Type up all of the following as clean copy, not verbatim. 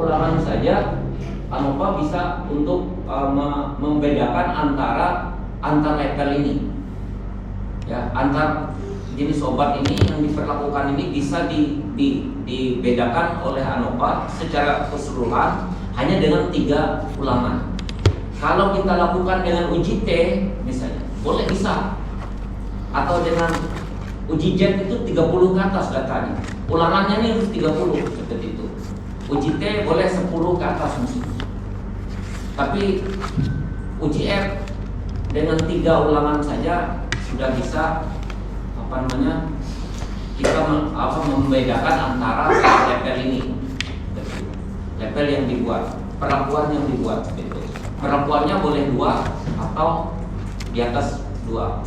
ulangan saja ANOVA bisa untuk membedakan antar level ini. Ya, antar jenis obat ini yang diperlakukan ini bisa dibedakan oleh ANOVA secara keseluruhan hanya dengan 3 ulangan. Kalau kita lakukan dengan uji T misalnya, boleh bisa. Atau dengan uji Z itu 30 ke atas datanya. Ulangannya ini harus 30 seperti itu. Uji T boleh 10 ke atas mesti. Tapi uji R dengan 3 ulangan saja sudah bisa kita membedakan antara level ini, level yang dibuat, perlakuan yang dibuat gitu. Perlakuannya boleh 2 atau di atas 2.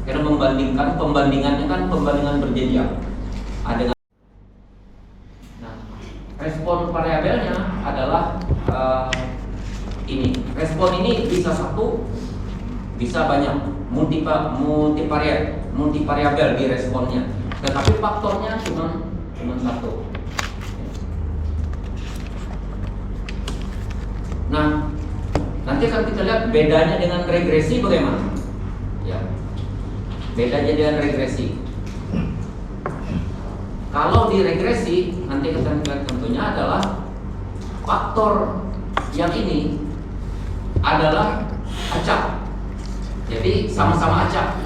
Karena pembandingannya kan pembandingan berjenjang. Ada respon variabelnya adalah ini. Respon ini bisa 1, bisa banyak, multivariabel di responnya. Tetapi faktornya cuma 1. Nah, nanti akan kita lihat bedanya dengan regresi bagaimana. Ya. Bedanya dengan regresi. Kalau di regresi nanti kita lihat tentunya adalah faktor yang ini adalah acak. Jadi sama-sama acak.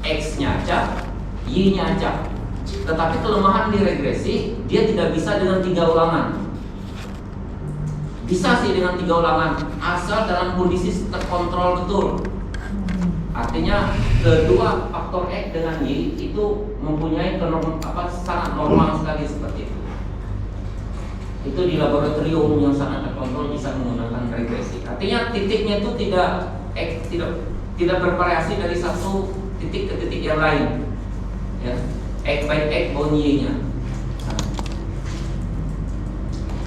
X-nya acak, Y-nya acak. Tetapi kelemahan di regresi dia tidak bisa dengan 3 ulangan. Bisa sih dengan 3 ulangan asal dalam kondisi terkontrol betul. Artinya kedua faktor X dengan Y itu mempunyai sangat normal sekali seperti itu. Itu di laboratorium yang sangat terkontrol bisa menggunakan regresi. Artinya titiknya itu tidak bervariasi dari satu titik ke titik yang lain. Ya, X by X bound Y-nya.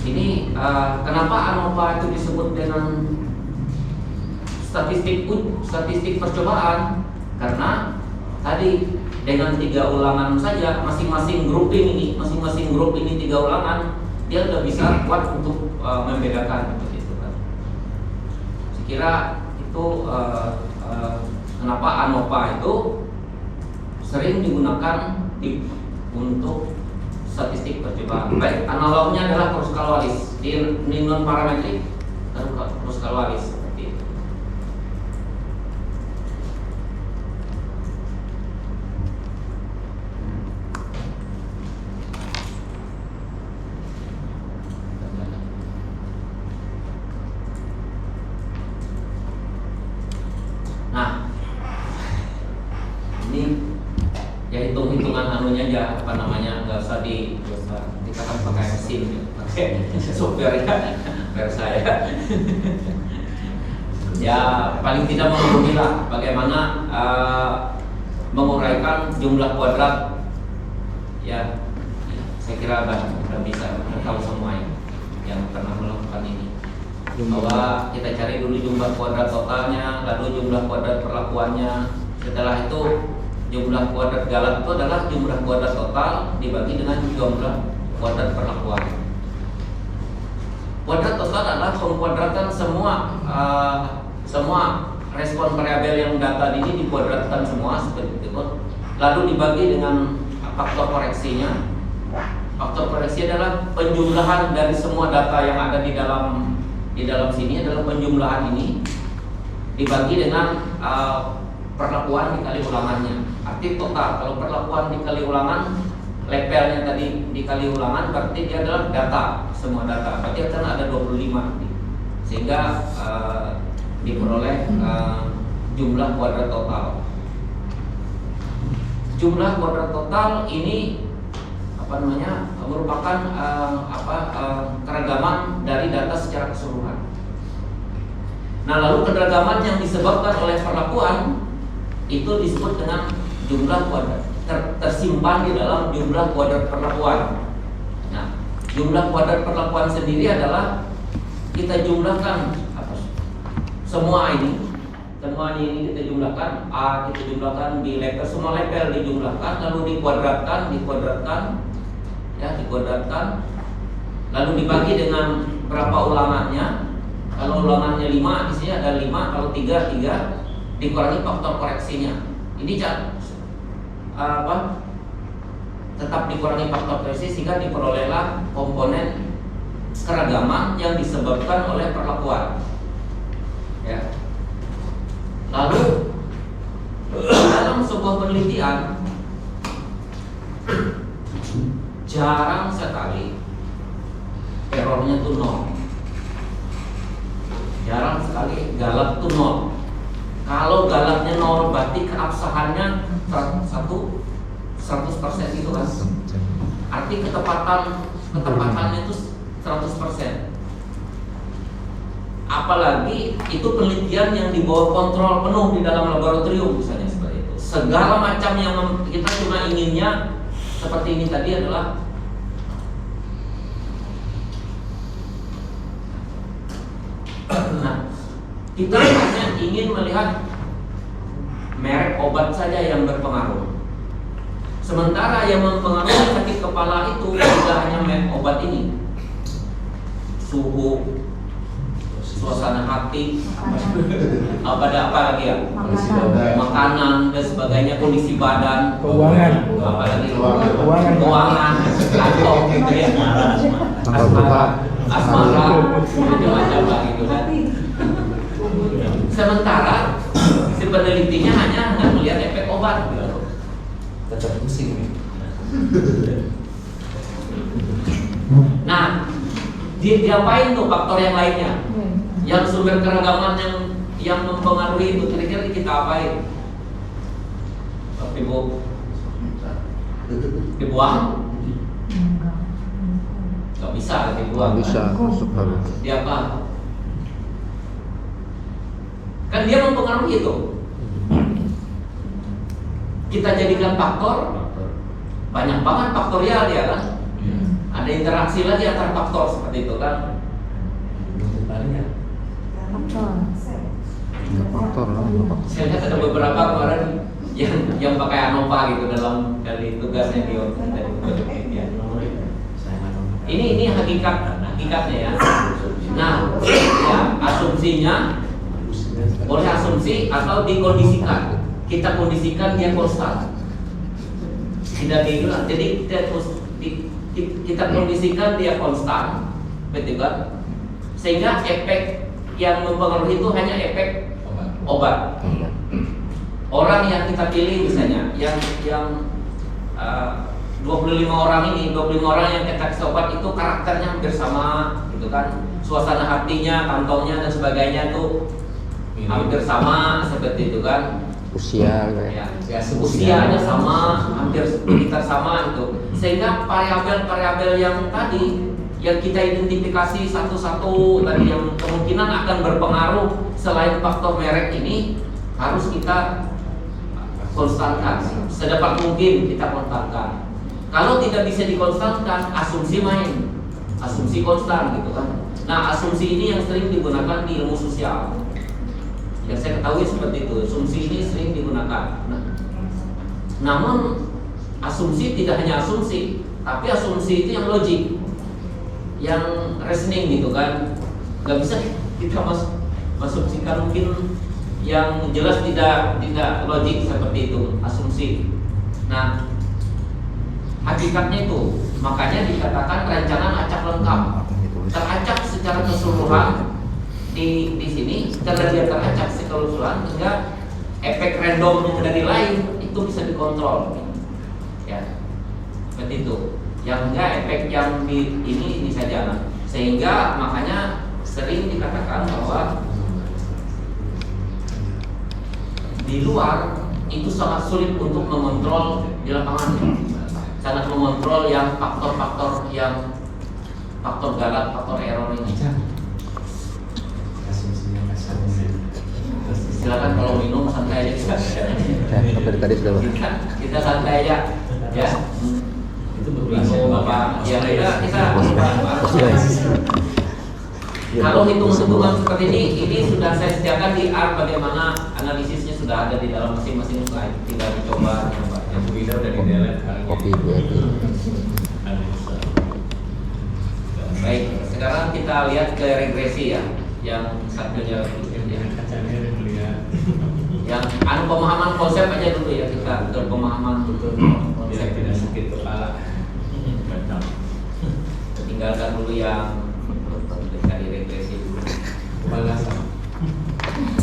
Ini kenapa ANOVA itu disebut dengan statistik percobaan? Karena tadi dengan 3 ulangan saja masing-masing grup ini 3 ulangan dia sudah bisa kuat untuk membedakan begitu kan. Saya kira itu kenapa ANOVA itu sering digunakan untuk statistik percobaan. Baik, analognya adalah Kruskal-Wallis di non parametrik Kruskal-Wallis seperti itu. Nah, ini ya hitung-hitungan anunya aja nggak usah kita kan pakai mesin, pakai software saya. Ya paling tidak menghubungi lah bagaimana menguraikan jumlah kuadrat. Ya, saya kira udah bisa tahu semua yang pernah melakukan ini. Bahwa kita cari dulu jumlah kuadrat totalnya, lalu jumlah kuadrat perlakuannya. Setelah itu jumlah kuadrat galat itu adalah jumlah kuadrat total dibagi dengan jumlah kuadrat perlakuan. Kuadrat total adalah pengkuadratan semua respon variabel yang data ini dikuadratkan semua seperti itu. Lalu dibagi dengan faktor koreksinya. Faktor koreksi adalah penjumlahan dari semua data yang ada di dalam sini adalah penjumlahan ini dibagi dengan perlakuan dikali ulangannya. Arti total, kalau perlakuan dikali ulangan, levelnya tadi dikali ulangan, berarti dia adalah data, semua data. Berarti akan ada 25, sehingga diperoleh jumlah kuadrat total. Jumlah kuadrat total ini merupakan keragaman dari data secara keseluruhan. Nah, lalu keragaman yang disebabkan oleh perlakuan itu disebut dengan jumlah kuadrat, tersimpan di dalam jumlah kuadrat perlakuan. Nah, jumlah kuadrat perlakuan sendiri adalah kita jumlahkan semuanya ini kita jumlahkan, A kita jumlahkan di level, semua level dijumlahkan, lalu dikuadratkan, lalu dibagi dengan berapa ulangannya. Kalau ulangannya 5, di sini ada 5, kalau 3 dikurangi faktor koreksinya. Ini tetap dikurangi faktor koreksi sehingga diperolehlah komponen keragaman yang disebabkan oleh perlakuan. Ya. Lalu dalam sebuah penelitian jarang sekali errornya itu 0. Jarang sekali galak itu 0. Kalau galaknya 0 berarti keabsahannya 100% itu kan. Arti ketepatannya itu 100%. Apalagi itu penelitian yang di bawah kontrol penuh di dalam laboratorium misalnya seperti itu. Segala macam yang kita cuma inginnya seperti ini tadi adalah kita hanya ingin melihat merek obat saja yang berpengaruh. Sementara yang mempengaruhi sakit kepala itu tidak hanya merek obat ini, suhu, suasana hati, apa lagi ya, makanan dan sebagainya, kondisi badan, keuangan, keuangan, kantong gitu ya, asmara, macam-macam lah gitu kan. Sementara si penelitinya hanya melihat efek obat. Kacau pusing. Nah, diapain tuh faktor yang lainnya? Yang sumber keragaman yang mempengaruhi itu kira-kira kita apain? Ibu dibuang? Gak bisa dibuang. Bisa, kan? Dia apa? Kan dia mempengaruhi itu. Kita jadikan faktor, banyak banget faktorial dia kan. Ada interaksi lagi antar faktor seperti itu kan. Faktor. Saya lihat ada beberapa kemarin yang pakai ANOVA gitu dalam dari tugasnya di ya. Ini hakikatnya ya. Nah, ya, asumsinya boleh asumsi atau dikondisikan. Kita kondisikan dia konstan. Tidak gitu lah. Jadi kita kondisikan dia konstan, betul kan? Sehingga efek yang mempengaruhi itu hanya efek obat. Orang yang kita pilih misalnya, yang 25 orang ini, 25 orang yang kita kasih obat itu karakternya hampir sama, gitu kan? Suasana hatinya, kantongnya dan sebagainya itu hampir sama seperti itu kan? Usia, ya, usianya sama, hampir sekitar sama itu. Sehingga variabel-variabel yang tadi yang kita identifikasi satu-satu tadi yang kemungkinan akan berpengaruh selain faktor merek ini harus kita konstankan. Sedapat mungkin kita konstankan. Kalau tidak bisa dikonstankan, asumsi main, asumsi konstan gitu kan. Nah, asumsi ini yang sering digunakan di ilmu sosial. Yang saya ketahui seperti itu, asumsi ini sering digunakan. Namun asumsi tidak hanya asumsi, tapi asumsi itu yang logik, yang reasoning gitu kan. Gak bisa kita asumsikan mungkin yang jelas tidak logik seperti itu asumsi. Nah, hakikatnya itu makanya dikatakan rancangan acak lengkap, teracak secara keseluruhan di sini karena dia teracak secara keseluruhan sehingga efek random yang dari lain itu bisa dikontrol, ya seperti itu. Yang enggak efek yang di ini saja, nah. Sehingga makanya sering dikatakan bahwa di luar itu sangat sulit untuk mengontrol di lapangan, sangat mengontrol yang faktor-faktor yang faktor galak, faktor error ini. Silakan kalau minum santai aja. Sampai tadi sudah. Kita santai aja, ya. Itu bingung bapak. Ya kita. Kalau hitung-hitungan seperti ini sudah saya sediakan di R bagaimana analisisnya sudah ada di dalam masing-masing slide. Tinggal dicoba. Yang video udah di delete. Kopi. Baik, sekarang kita lihat ke regresi ya, yang satunya yang pemahaman konsep aja dulu ya, kita ke pemahaman betul konsep. Tidak sakit kepala. Tinggalkan dulu yang dari regresi dulu.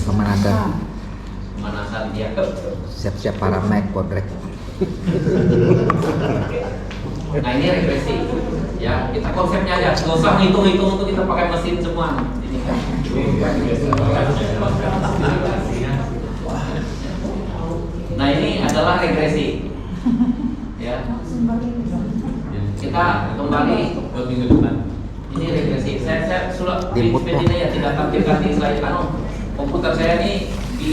Pemanasan dia. Siap-siap para mic kodrek. Nah ini regresi ya, kita konsepnya aja, nggak usah ngitung-ngitung untuk kita pakai mesin semua ini kan. Nah ini adalah regresi ya, kita kembali Buat minggu depan. ini regresi. Saya sudah Input, ini ya, tidak tampilkan di slide komputer saya ini di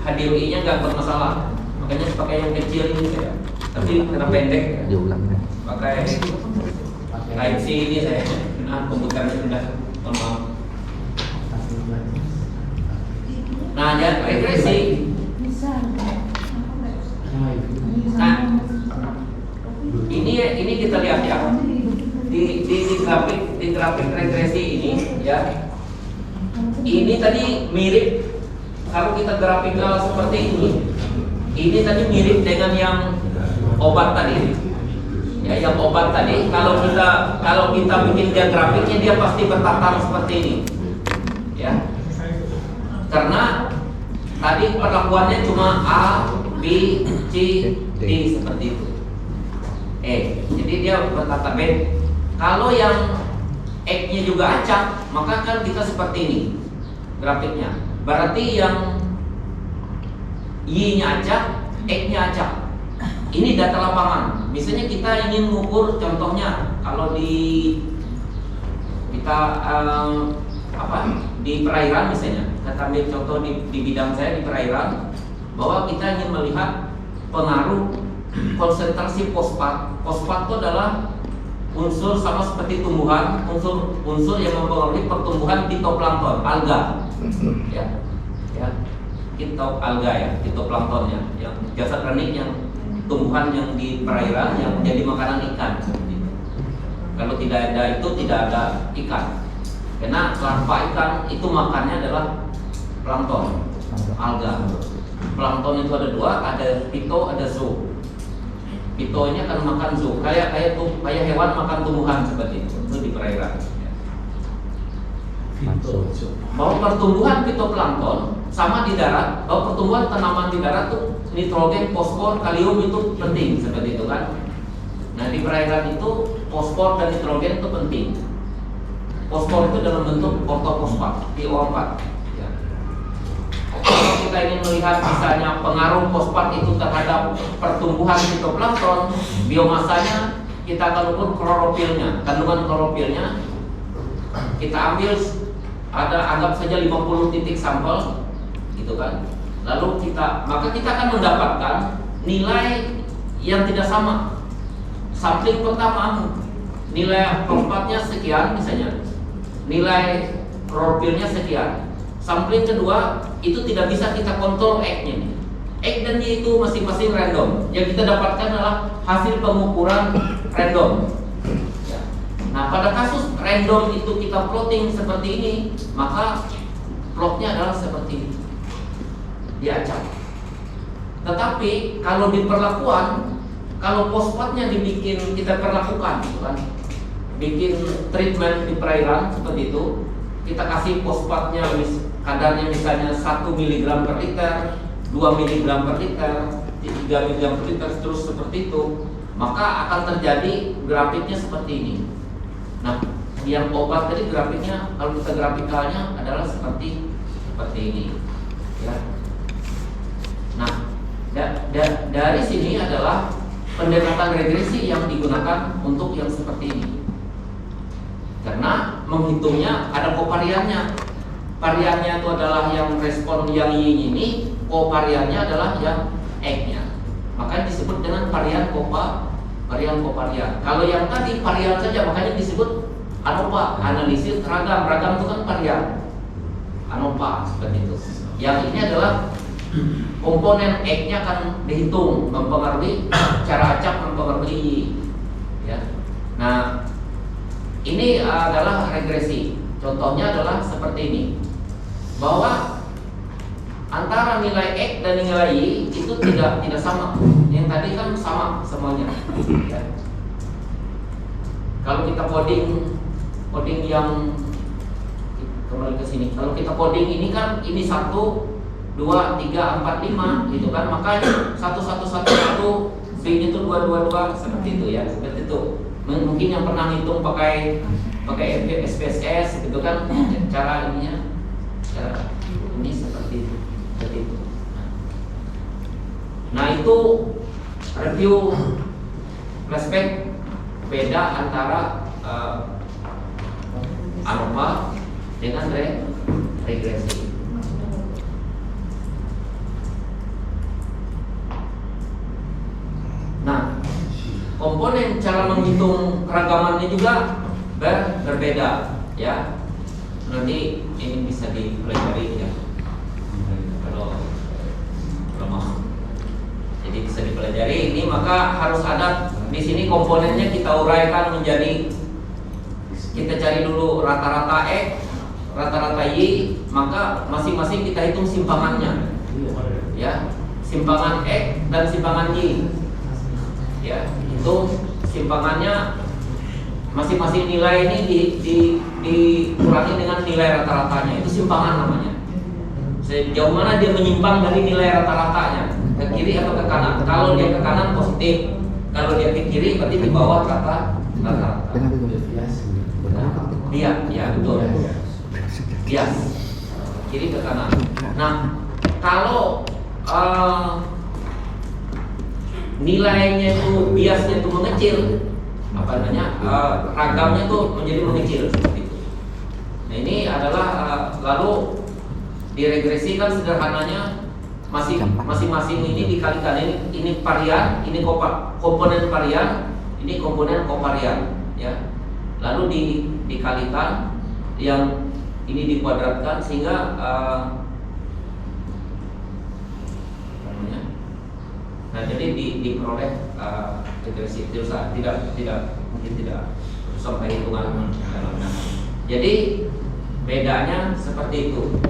HDMI nya nggak bermasalah, makanya pakai yang kecil ini saya, tapi karena pendek ya. Diulang deh. Pakai Type C ini saya, nah komputernya sudah maaf. Nah, ya regresi. Nah, ini kita lihat ya di grafik regresi ini ya. Ini tadi mirip kalau kita grafikal seperti ini. Ini tadi mirip dengan yang obat tadi. Ya, yang obat tadi kalau kita bikin dia grafiknya dia pasti bertatar seperti ini. Ya. Karena tadi perlakuannya cuma A, B, C, D seperti itu. Jadi dia bertata bed. Kalau yang X-nya juga acak, maka kan kita seperti ini grafiknya. Berarti yang Y-nya acak, X-nya acak. Ini data lapangan. Misalnya kita ingin mengukur, contohnya kalau kita di perairan misalnya, kita ambil contoh di bidang saya di perairan, bahwa kita ingin melihat pengaruh konsentrasi fosfat. Fosfat itu adalah unsur sama seperti tumbuhan, unsur yang mempengaruhi pertumbuhan fitoplankton, alga. Ya. Alga ya, fitoplanktonnya, yang jasad renik yang tumbuhan yang di perairan yang menjadi makanan ikan seperti itu. Kalau tidak ada itu tidak ada ikan. Karena larva ikan itu makannya adalah plankton, alga. Plankton itu ada dua, ada pito, ada zoo. Pito ini akan makan zoo, kayak hewan makan tumbuhan seperti itu di perairan. Bahwa pertumbuhan fitoplankton sama di darat, bahwa pertumbuhan tanaman di darat tuh nitrogen, fosfor, kalium itu penting seperti itu kan. Nah di perairan itu fosfor dan nitrogen itu penting. Fosfor itu dalam bentuk ortofosfat, PO4. Ya. Kalau kita ingin melihat misalnya pengaruh fosfat itu terhadap pertumbuhan fitoplankton, biomasanya kita akan ukur klorofilnya, kandungan klorofilnya. Kita ambil anggap saja 50 titik sampel, gitu kan. Lalu maka kita akan mendapatkan nilai yang tidak sama. Sampling pertama nilai fosfatnya sekian misalnya, nilai klorofilnya sekian. Sampling kedua itu tidak bisa kita kontrol X-nya. X dan Y itu masing-masing random. Yang kita dapatkan adalah hasil pengukuran random. Ya. Nah pada kasus random itu kita plotting seperti ini, maka plotnya adalah seperti ini, diacak. Tetapi kalau di perlakuan, kalau fosfatnya kita perlakukan, gitu kan, bikin treatment di perairan seperti itu, kita kasih fosfatnya kadarnya misalnya 1 mg per liter, 2 mg per liter, 3 mg per liter, terus seperti itu, maka akan terjadi grafiknya seperti ini. Nah, yang obat tadi grafiknya, kalau kita grafikalnya adalah seperti ini, ya. Nah, dari sini adalah pendekatan regresi yang digunakan untuk yang seperti ini. Karena menghitungnya ada kovariannya. Variannya itu adalah yang respon yang Y ini, kovariannya adalah yang X-nya. Maka disebut dengan varian kovarian. Kalau yang tadi varian saja, makanya disebut ANOVA, analisis ragam. Ragam itu kan varian. ANOVA seperti itu. Yang ini adalah komponen X-nya akan dihitung, mempengaruhi cara acak, mempengaruhi Y. Ya. Nah, Ini adalah regresi. Contohnya adalah seperti ini, bahwa antara nilai X dan nilai Y itu tidak sama. Yang tadi kan sama semuanya. Ya. Kalau kita coding yang kembali ke sini. Kalau kita coding ini kan ini 1, 2, 3, 4, 5 gitu kan. Makanya 1, 1, 1, 1 B-nya itu 2, 2, 2 seperti itu ya. Seperti itu. Mungkin yang pernah hitung pakai SPSS gitu kan, cara ininya cara ini seperti itu. Nah, itu review flashback beda antara ANOVA dengan regresi. Nah, komponen cara menghitung keragamannya juga berbeda ya. Nanti ini bisa dipelajari ya. Kalau mau. Jadi bisa dipelajari ini, maka harus ada di sini komponennya kita uraikan menjadi, kita cari dulu rata-rata X, rata-rata Y, maka masing-masing kita hitung simpangannya. Ya, simpangan X dan simpangan Y. Ya, itu simpangannya masing-masing nilai ini dikurangi dengan nilai rata-ratanya. Itu simpangan namanya. Sejauh mana dia menyimpang dari nilai rata-ratanya, ke kiri atau ke kanan. Kalau dia ke kanan positif, kalau dia ke kiri berarti di bawah rata-rata. Dia, ya betul. Bias, kiri ke kanan. Nah, kalau nilainya itu biasnya itu mengecil, ragamnya itu menjadi mengecil seperti itu. Nah, ini adalah lalu diregresikan sederhananya masing-masing ini dikalikan, ini varian, ini komponen varian, ini komponen kovarian ya. Lalu dikalikan, yang ini dikuadratkan sehingga nah, jadi diperoleh regresi. Mungkin tidak sampai hitungan dalamnya. Jadi bedanya seperti itu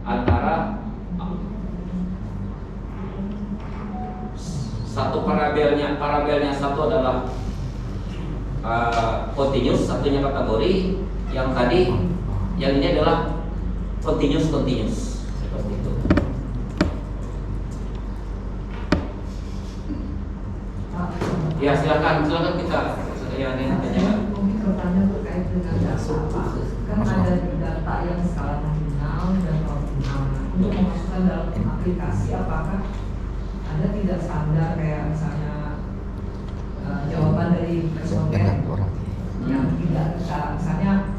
antara satu parabelnya satu adalah continuous, satunya kategori, yang tadi yang ini adalah continuous seperti itu. Ya, silakan kita yang ini tanyakan. Mungkin pertanyaan terkait dengan data Pak. Kan ada data yang skala nominal dan ordinal. Untuk memasukkan dalam aplikasi, apakah ada tidak standar kayak misalnya jawaban dari responden yang tidak misalnya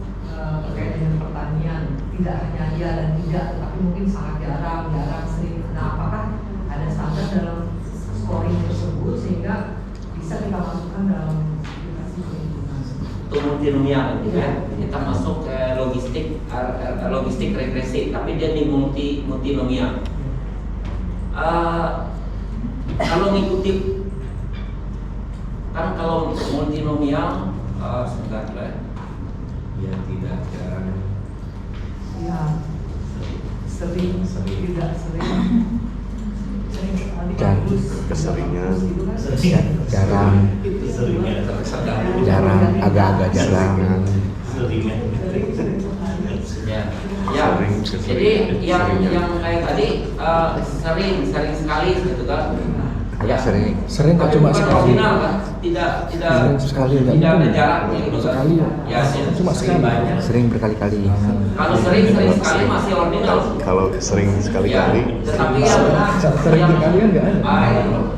terkait dengan pertanian, tidak hanya ya dan tidak, tetapi mungkin sangat jarang, sering. Nah, apakah ada standar dalam scoring tersebut sehingga bisa kita masukkan dalam aplikasi perhitungan? Itu multinomial gitu ya. Kita masuk ke logistik regresi, tapi dia di multinomial. Kalau mengikuti kan, kalau multinomial sebentar ya. Ya, tidak jarang. Ya, sering, tidak sering. Keseringan, jarang, agak-agak jarang. Ya. Jadi yang kayak tadi sering sekali gitu kan. Agak sering. Sering kok, cuma bukan sekali. ordinal kan? Tidak Sering sekali, tidak ada enggak. jaraknya gitu kan. Sekali ya. Ya, Cuma sekali. Banyak. Sering berkali-kali. Kalau sering sekali masih ordinal. kalau sering sekali-kali, Ya, tetapi yang Sering sekali kan nggak ada.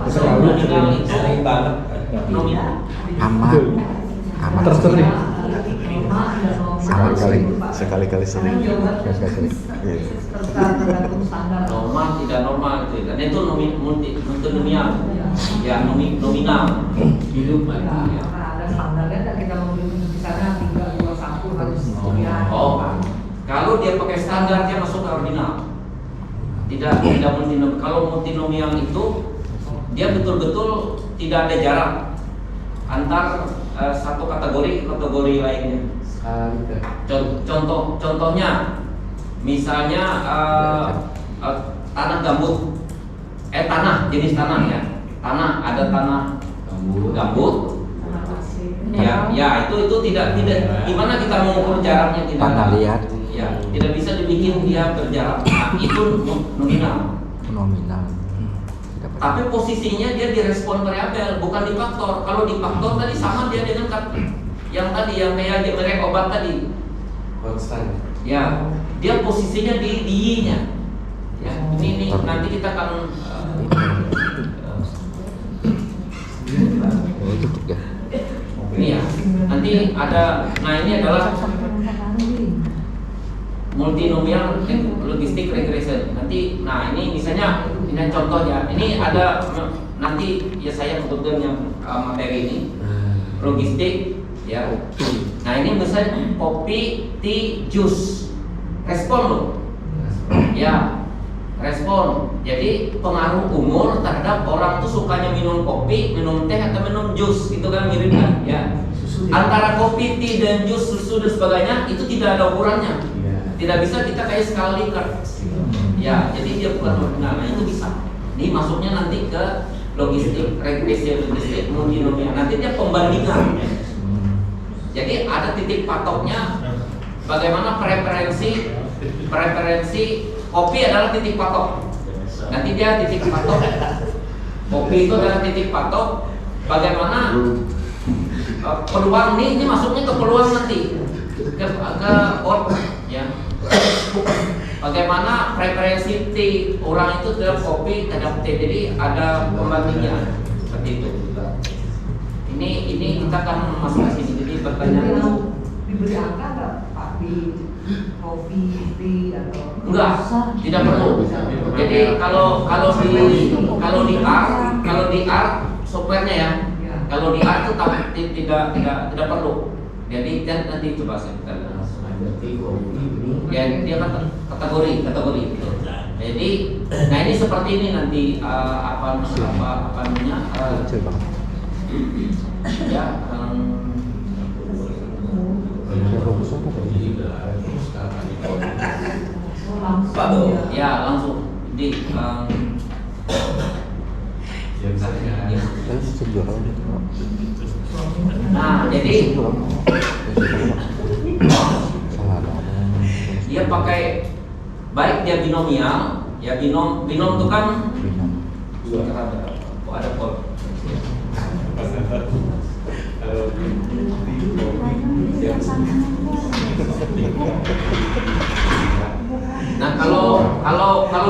Sekali. nominal itu Sering banget. nominal. Amat Tersering. Amat sering. sekali-kali sering. Sekali-kali. Iya. Tergantung standar. Normal tidak normal itu, dan itu multinomial, ya nominal hidup Ya, ya. karena ada standarnya dan kita memilih misalnya 3, 2, 1 harus sekian. Kalau dia pakai standar dia masuk ke ordinal, tidak multinomial. Kalau multinomial itu dia betul-betul tidak ada jarak antar satu kategori ke kategori lainnya. Contohnya, misalnya tanah gambut, tanah jenis tanah ya, tanah ada tanah gambut. Ya, itu tidak gimana kita mengukur jaraknya tidak Tanah liat. Ya, tidak bisa dibikin dia berjarak. Nah, itu nominal. Nominal. Tidak apa. Tapi posisinya dia direspon variabel, bukan di faktor. Kalau di faktor tadi sama dia dengan yang tadi yang kayak merek obat tadi. Konstan. Ya, dia posisinya di Y-nya. Ya, ini nanti kita akan Itu juga. ini ya. Nanti ada. Nah, ini adalah multinomial logistic regression. Nanti, nah ini misalnya ini contohnya. Ini ada nanti ya saya kebetulan yang materi ini logistik ya. Nah ini misalnya kopi, tea, jus, respon loh. Ya, respon. Jadi pengaruh umur terhadap orang tuh sukanya minum kopi, minum teh atau minum jus, itu kan mirip kan? Ya. Antara kopi, tea dan jus, susu dan sebagainya itu tidak ada ukurannya. Tidak bisa kita kayak skala Likert. Ya, jadi dia bukan nominal. Nah, itu bisa. Ini masuknya nanti ke logistik, regresi logistik, multinomial. Nanti dia pembandingan. Jadi ada titik patoknya. Bagaimana preferensi kopi adalah titik patok. Nanti dia titik patok. Kopi itu adalah titik patok. Bagaimana peluang ini masuknya ke peluang nanti ke ya. Bagaimana preferensi tea orang itu terhadap kopi terhadap teh, jadi ada pembandingnya seperti itu. Ini kita akan masuk ke sini. Jadi pertanyaan itu diberi angka nggak Pak di kopi, tea atau enggak, tidak perlu. Jadi kalau di R softwarenya ya, kalau di R itu tidak perlu. Jadi nanti coba saya ya dia kan kategori gitu. Jadi nah ini seperti ini nanti apa namanya ya ya langsung di nah jadi dia pakai baik dia binomial ya, binom itu kan ada kod. Nah kalau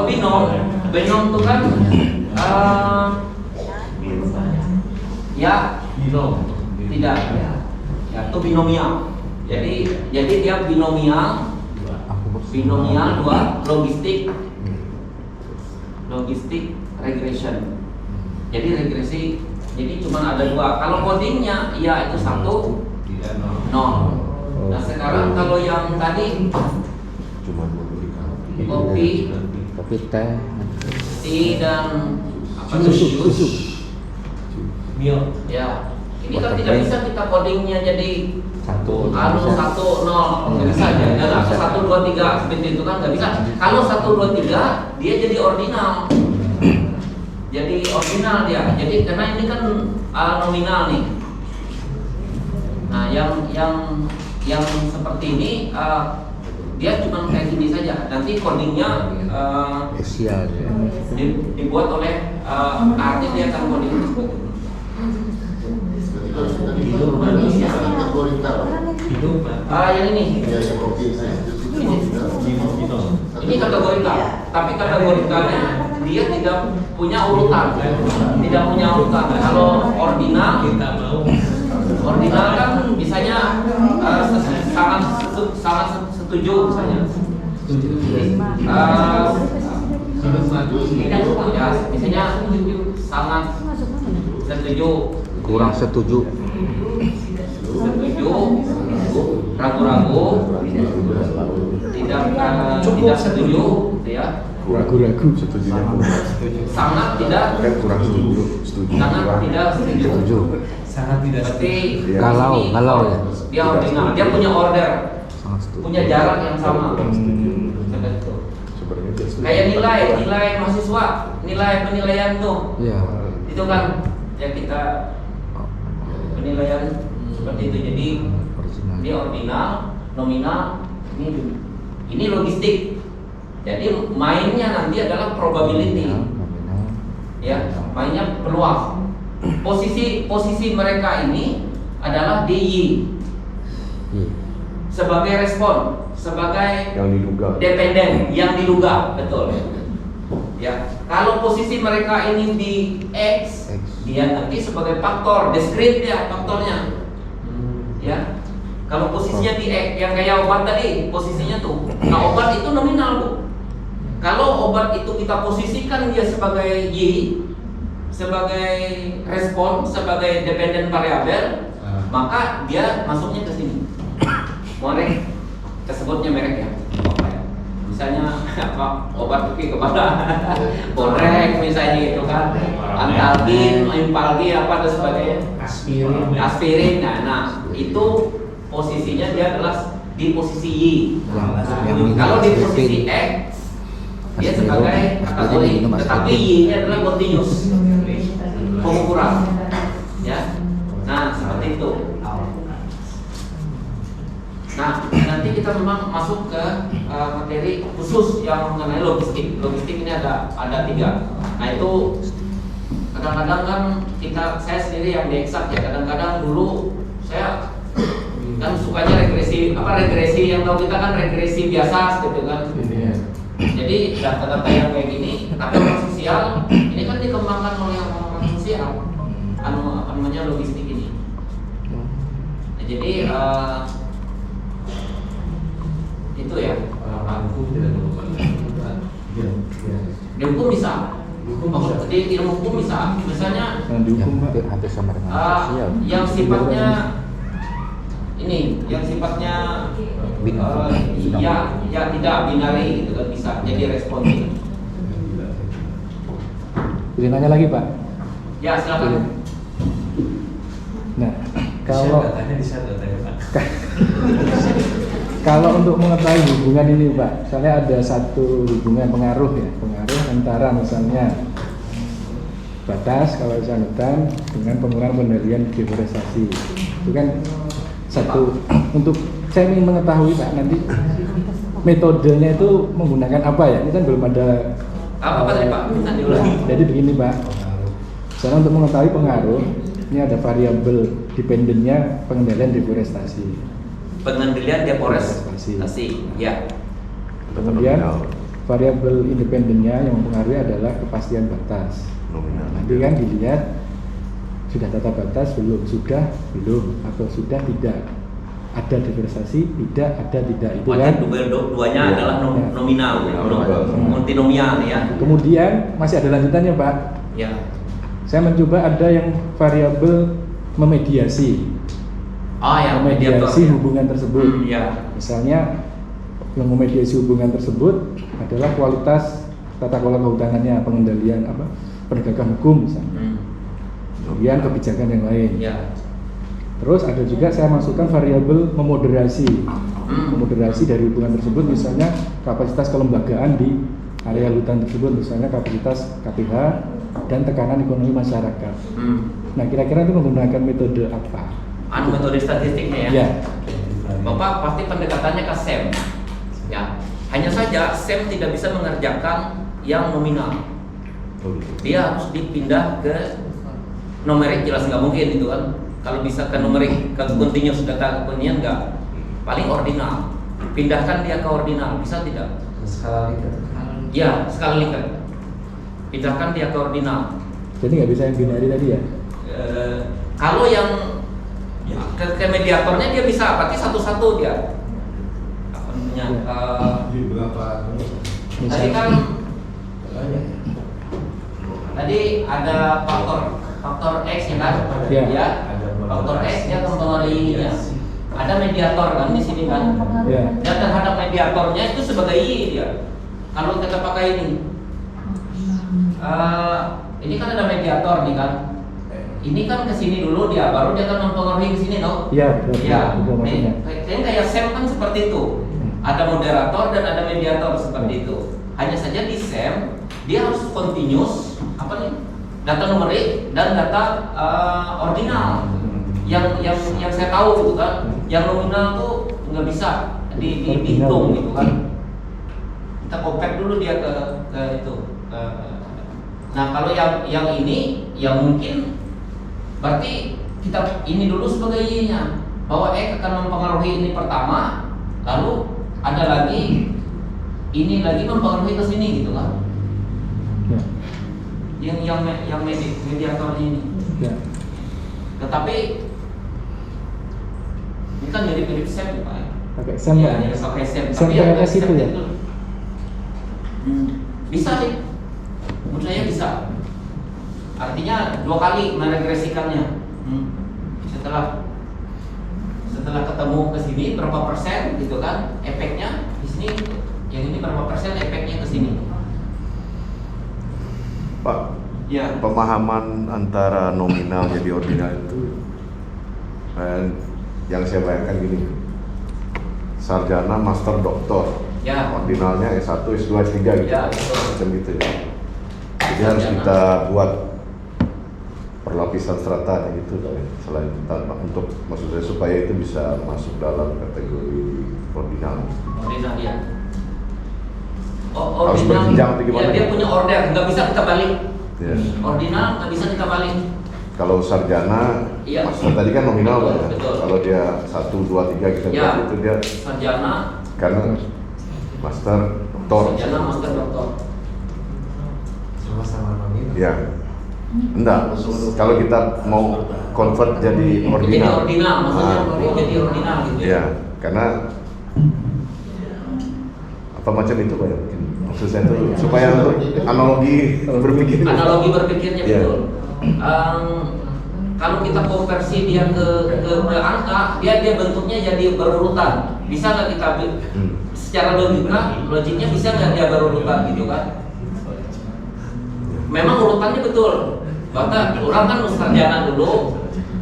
binom itu kan ya tidak ya itu binomial. Jadi dia binomial dua logistik regression. Jadi regresi, jadi cuma ada dua. Kalau codingnya ya itu 1 0. Nah sekarang kalau yang tadi kopi teh, tea dan apa susu. Ya, ini kan tidak bisa kita codingnya jadi 1 0 nggak bisa aja. Dan atau 1 2 3 seperti itu kan nggak bisa. Kalau 1 2 3 dia jadi ordinal. Jadi ordinal dia. Jadi karena ini kan nominal nih. Nah, yang seperti ini dia cuma kayak gini saja. Nanti codingnya spesial ya. dibuat oleh artis dia akan coding seperti itu. Yang ini. Ini kategorikal, tapi kategorikalnya dia tidak punya urutan. Kalau ordinal kan misalnya sangat setuju misalnya. Ya, misalnya sangat setuju, kurang setuju, ragu-ragu, tidak setuju, ya. Ragu-ragu. Setuju. Sangat tidak, Kan kurang setuju. Setuju. sangat tidak setuju. Setuju. Sangat tidak Berarti Iya. Kalau ini ya. dia ordinal, dia punya order, Sangat setuju. punya jarak yang sama. Kurang setuju. Seperti itu. Sebenarnya dia setuju. Kayak nilai mahasiswa, nilai penilaian tuh, Iya. itu kan yang kita penilaian seperti itu. Jadi Original. dia ordinal, nominal, ini logistik. Jadi mainnya nanti adalah probability, Nominal. ya, mainnya peluang. Posisi mereka ini adalah DY Iya. sebagai respon, sebagai Yang diduga. dependen yang diduga, betul. Ya, kalau posisi mereka ini di X, X. dia nanti sebagai faktor, discrete ya faktornya. Ya, kalau posisinya di X, yang kayak obat tadi, posisinya tuh, nah obat itu nominal bu. Kalau obat itu kita posisikan dia sebagai Y, sebagai respon, sebagai dependent variabel, maka dia masuknya ke sini. Merek, tersebutnya merek ya. Apa ya? Misalnya apa? Obat pipi kepala, Borek misalnya gitu kan, Antalgin, Impalgi apa dan sebagainya. Aspirin. Nah, itu posisinya dia adalah di posisi Y. Yang Kalau di minum posisi aspirin. X, dia Aspirin, sebagai aspirin kategori, minum tetapi aspirin. Y-nya adalah continuous pengukuran. Ya, nah seperti itu. Nah, nanti kita memang masuk ke materi khusus yang mengenai logistik. Logistik ini ada 3. Nah itu kadang-kadang kan saya sendiri yang di eksak ya. Kadang-kadang dulu saya kan sukanya regresi yang tahu kita kan regresi biasa gitu kan. Jadi data-data yang kayak gini, tapi orang sosial ini kan dikembangkan oleh orang sosial, apa namanya logistik ini. Nah, jadi itu ya. Di hukum bisa. Di ilmu hukum bisa. Misalnya Yang dihukum Pak. Hampir sama dengan sosial. yang sifatnya ini, yang sifatnya ya tidak binari gitu kan bisa jadi responsif. Boleh nanya lagi Pak? Ya silakan. Nah, kalau datanya Pak. kalau untuk mengetahui hubungan ini Pak, misalnya ada satu hubungan pengaruh antara misalnya batas kalau hutan dengan pengurangan pengendalian deforestasi. Itu kan satu. Untuk saya ingin mengetahui Pak, nanti metodenya itu menggunakan apa ya? Ini kan belum ada. Apa tadi Pak? Bisa diulangi. Jadi begini Pak, sekarang untuk mengetahui pengaruh, ini ada variabel dependennya pengendalian deforestasi. Pengendalian deforestasi, ya. Kemudian variabel independennya yang mempengaruhi adalah kepastian batas. Nominal. Nanti kan dilihat sudah tata batas belum, atau sudah tidak ada deforestasi, tidak itu kan. Duanya Ya, adalah ya. nominal, multinomial ya. Kemudian masih ada lanjutannya Pak. Ya. Saya mencoba ada yang variabel memediasi. Oh yang mediator. Memediasi hubungan tersebut. Ya. Misalnya yang memediasi hubungan tersebut adalah kualitas tata kelola kehutanannya, pengendalian penegakan hukum misalnya. Kemudian kebijakan yang lain. Ya. Terus ada juga saya masukkan variabel memoderasi. Memoderasi dari hubungan tersebut, misalnya kapasitas kelembagaan di area hutan tersebut, misalnya kapasitas KPH dan tekanan ekonomi masyarakat. Nah, kira-kira itu menggunakan metode apa? Metode statistiknya ya. Ya. Bapak pasti pendekatannya ke SEM. Ya. Hanya saja SEM tidak bisa mengerjakan yang nominal. Dia harus dipindah ke numerik, jelas nggak mungkin itu kan. Kalau bisa ke numerik, ke continuous data continuous nggak. Paling ordinal. Pindahkan dia ke ordinal, bisa tidak? Skala lihat. Ya, skala Likert. Pindahkan dia ke ordinal. Jadi nggak bisa yang binari tadi ya? Kalau yang ke mediatornya dia bisa, berarti satu-satu dia. Apa namanya? Tadi kan tadi ada faktor X ya kan? Ya. Ya. Faktor X dia mempengaruhi ininya. ada mediator kan di sini kan. Ya. Dan terhadap mediatornya itu sebagai I dia. Kalau kita pakai ini, ini kan ada mediator nih kan. Ini kan ke sini dulu dia, baru dia akan mempengaruhi ke sini, no? Iya, betul. Ya, Itu maksudnya. kayak SEM kan seperti itu. Ada moderator dan ada mediator seperti itu. Hanya saja di SEM dia harus continuous apa nih? Data numerik dan data ordinal. Yang saya tahu gitu kan, yang nominal tuh nggak bisa dihitung gitu kan. Kita compare dulu dia ke itu. Nah kalau yang ini yang mungkin berarti kita ini dulu sebagai Y-nya bahwa akan mempengaruhi ini pertama, lalu ada lagi ini lagi mempengaruhi ke sini gitu kan. Ya. Yang mediatornya ini. Ya. Tetapi ini kan jadi mirip SEM ya Pak. Pakai SEM Ya, ya. ya pakai SEM. SEM Tapi PNS SEM itu ya? Bisa sih. Menurut saya bisa. Artinya 2 kali meregresikannya. Setelah ketemu ke sini berapa persen gitu kan efeknya di sini, yang ini berapa persen efeknya ke sini. Pak, Ya. pemahaman antara nominal jadi ordinal itu yang saya bayangkan gini, sarjana, master, doktor, Ya. ordinalnya S1, S2, S3 gitu, Ya, betul. macam gitu ya. Jadi harus kita buat perlapisan strata gitu selain untuk maksud saya supaya itu bisa masuk dalam kategori ordinal. Ordinal ya. Harus berjenjang atau gimana? Ya, dia punya order, nggak bisa kita balik. Ya. Ordinal nggak bisa kita balik. Kalau sarjana, Iya. maksudnya tadi kan nominal Betul, Pak ya. betul. Kalau dia 1, 2, 3 kita Ya. buat itu dia Sarjana, karena master, doktor. sarjana, master, doktor. Sama-sama nominal. Ya. Enggak. Kalau kita mau convert jadi ordinal. Jadi ordinal, maksudnya Nah, jadi ordinal gitu ya, karena apa macam itu Pak ya mungkin. Maksud saya itu supaya untuk analogi berpikir. Analogi berpikirnya Ya. betul. Kalau kita konversi dia ke angka, dia bentuknya jadi berurutan. Bisa nggak kita secara logiknya bisa nggak dia berurutan gitu kan? Memang urutannya betul. Bahkan orang kan sarjana dulu,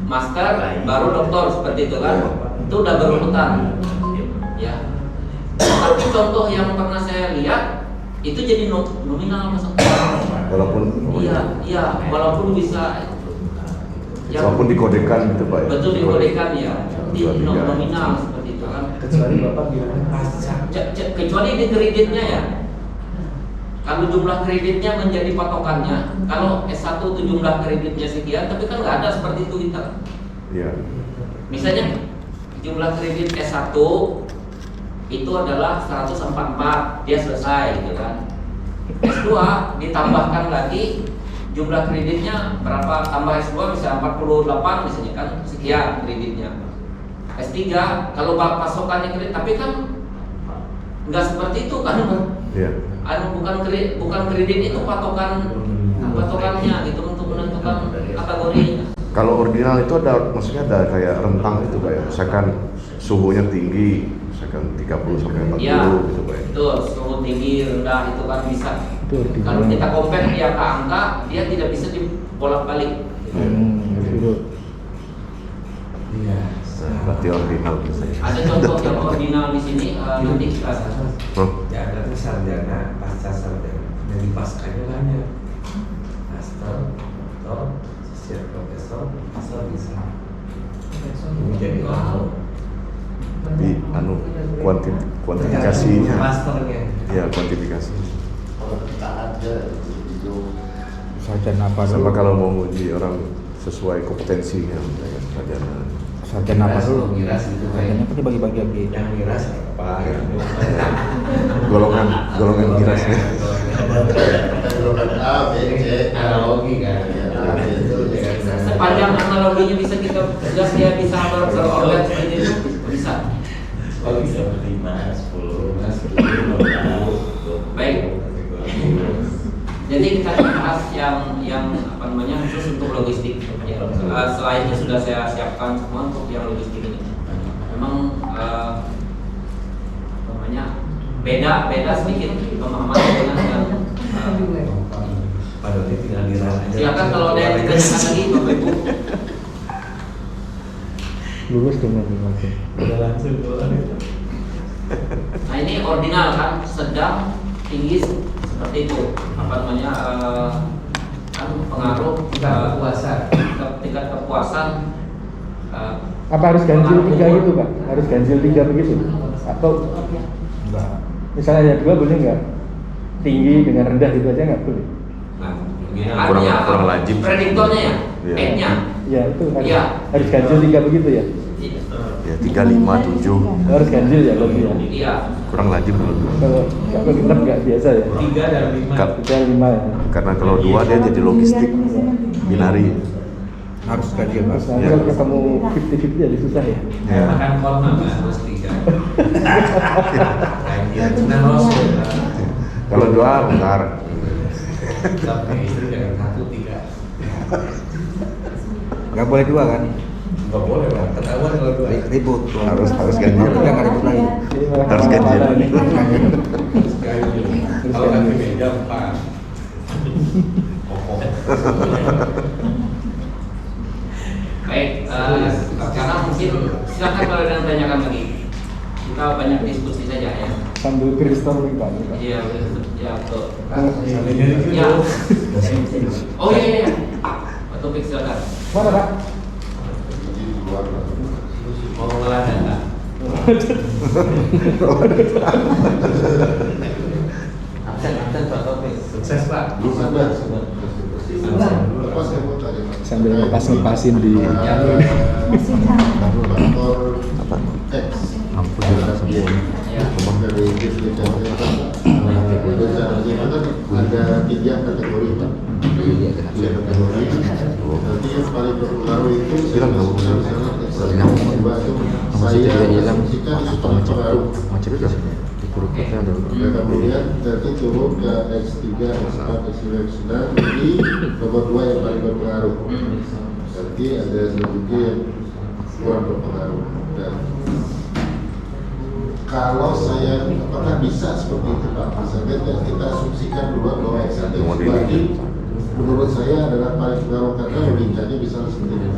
master, baru doktor seperti itu kan. Itu udah berurutan. Ya. Tapi contoh yang pernah saya lihat itu jadi nominal masuk. Walaupun Iya, walaupun bisa walaupun dikodekan gitu Pak ya. betul dikodekan ya, di 2, 3. nominal seperti itu kan. Kecuali Bapak bilang pasca. Kecuali di kreditnya ya. Kalau jumlah kreditnya menjadi patokannya, kalau S1 itu jumlah kreditnya sekian, tapi kan nggak ada seperti itu kita. Iya. Misalnya jumlah kredit S1 itu adalah 144, dia selesai gitu kan. S2 ditambahkan lagi jumlah kreditnya berapa, tambah S2 bisa 48 misalnya kan, sekian kreditnya. S3 kalau pasokannya kredit, tapi kan nggak seperti itu kan. Iya. Bukan kredit itu patokannya gitu untuk menentukan kategorinya. Kalau ordinal itu ada, maksudnya ada kayak rentang itu Pak ya. Misalkan suhunya tinggi, misalkan 30 sampai 40 Ya, gitu Pak ya. betul, suhu tinggi, rendah itu kan bisa. Itu ordinal. Kalau kita compare dia ke angka, dia tidak bisa dibolak-balik. Betul. Iya. Berarti ordinal biasanya. Ada contoh yang ordinal di sini nanti kita. Ya ada tuh sarjana, pasca sarjana. Dari paskanya banyak. Master, doktor, associate profesor, asal bisa. Menjadi orang. Tapi kuantifikasinya. Masternya. Ya, kuantifikasi. Kalau kita ada itu Sarjana apa Sama dulu? kalau mau uji orang sesuai kompetensinya, misalkan sarjana. Sarjana apa dulu? Miras itu Sarjana kan dibagi-bagi lagi. yang miras apa? Golongan mirasnya. golongan A, B, C, Analogi kan. Sepanjang analoginya bisa kita jelas dia bisa berorder seperti itu bisa. Oh bisa 5, 10, 20. Baik. Jadi kita bahas yang apa namanya khusus untuk logistik. Ya, selainnya sudah saya siapkan semua untuk yang logistik ini. Memang beda sedikit pemahaman dengan yang Padahal ini tinggal dirang aja. silakan kalau ada yang ditanyakan lagi Bapak Ibu. Lurus dengan masing-masing. Udah langsung keluar itu. Nah ini ordinal kan, sedang, tinggi seperti itu. Apa namanya? Kan pengaruh tingkat kepuasan. Apa harus ganjil 3 gitu Pak? Harus ganjil 3 begitu? Atau Enggak. misalnya ada 2 boleh nggak? Tinggi dengan rendah gitu aja nggak boleh? Nah, begini. Kurang lazim. Prediktornya ya, Iya. N-nya. Ya itu harus, Iya. harus ganjil 3 begitu ya? Ya 3, 5, 7 Harus ganjil ya berarti ya? Iya. kurang lazim dulu. Kalau kita nggak biasa ya? 3 dan 5. Kita 5 ya? Karena kalau 2 dia jadi logistik binari. Harus ganjil Mas. Nanti kalau ketemu 50-50 jadi susah ya? Ya. Makan korma nggak harus 3. Kayak gitu. Nah, Rasul. Kalau 2 bentar. Tapi istri dengan 1, 3. Enggak boleh 2 kan? Nggak boleh lah. Ketahuan kalau 2. Ribut. Harus ganjil. Udah enggak ribut lagi. Harus ganjil. Kalau kaki meja 4. Kokoh. Baik, sekarang mungkin silakan kalau ada yang tanyakan lagi. Kita banyak diskusi saja ya. Sambil brainstorming Pak. Iya, ya betul. Sampai dari itu. Ya. Oh iya. Pak Taufik silakan. Mana Pak? Jadi di luar lah. Mau ngolah data. Absen Pak Taufik. Sukses Pak. Belum ada. Apa saya mau tanya? Sambil ngepas-ngepasin di Faktor X. Ampun Iya. Dari caranya kan ada 3 kategori Pak. 3 kategori. Nanti yang paling berpengaruh itu Hilang nggak? coba itu saya asumsikan itu pengaruh. Dan kemudian nanti turun ke X3, X4, X5, X6. Jadi nomor 2 yang paling berpengaruh. Nanti ada selanjutnya yang kurang berpengaruh. Dan kalau saya, apakah bisa seperti itu Pak? Misalnya kita asumsikan dulu bahwa X1, X2 ini menurut saya adalah paling pengaruh karena logikanya bisa seperti ini.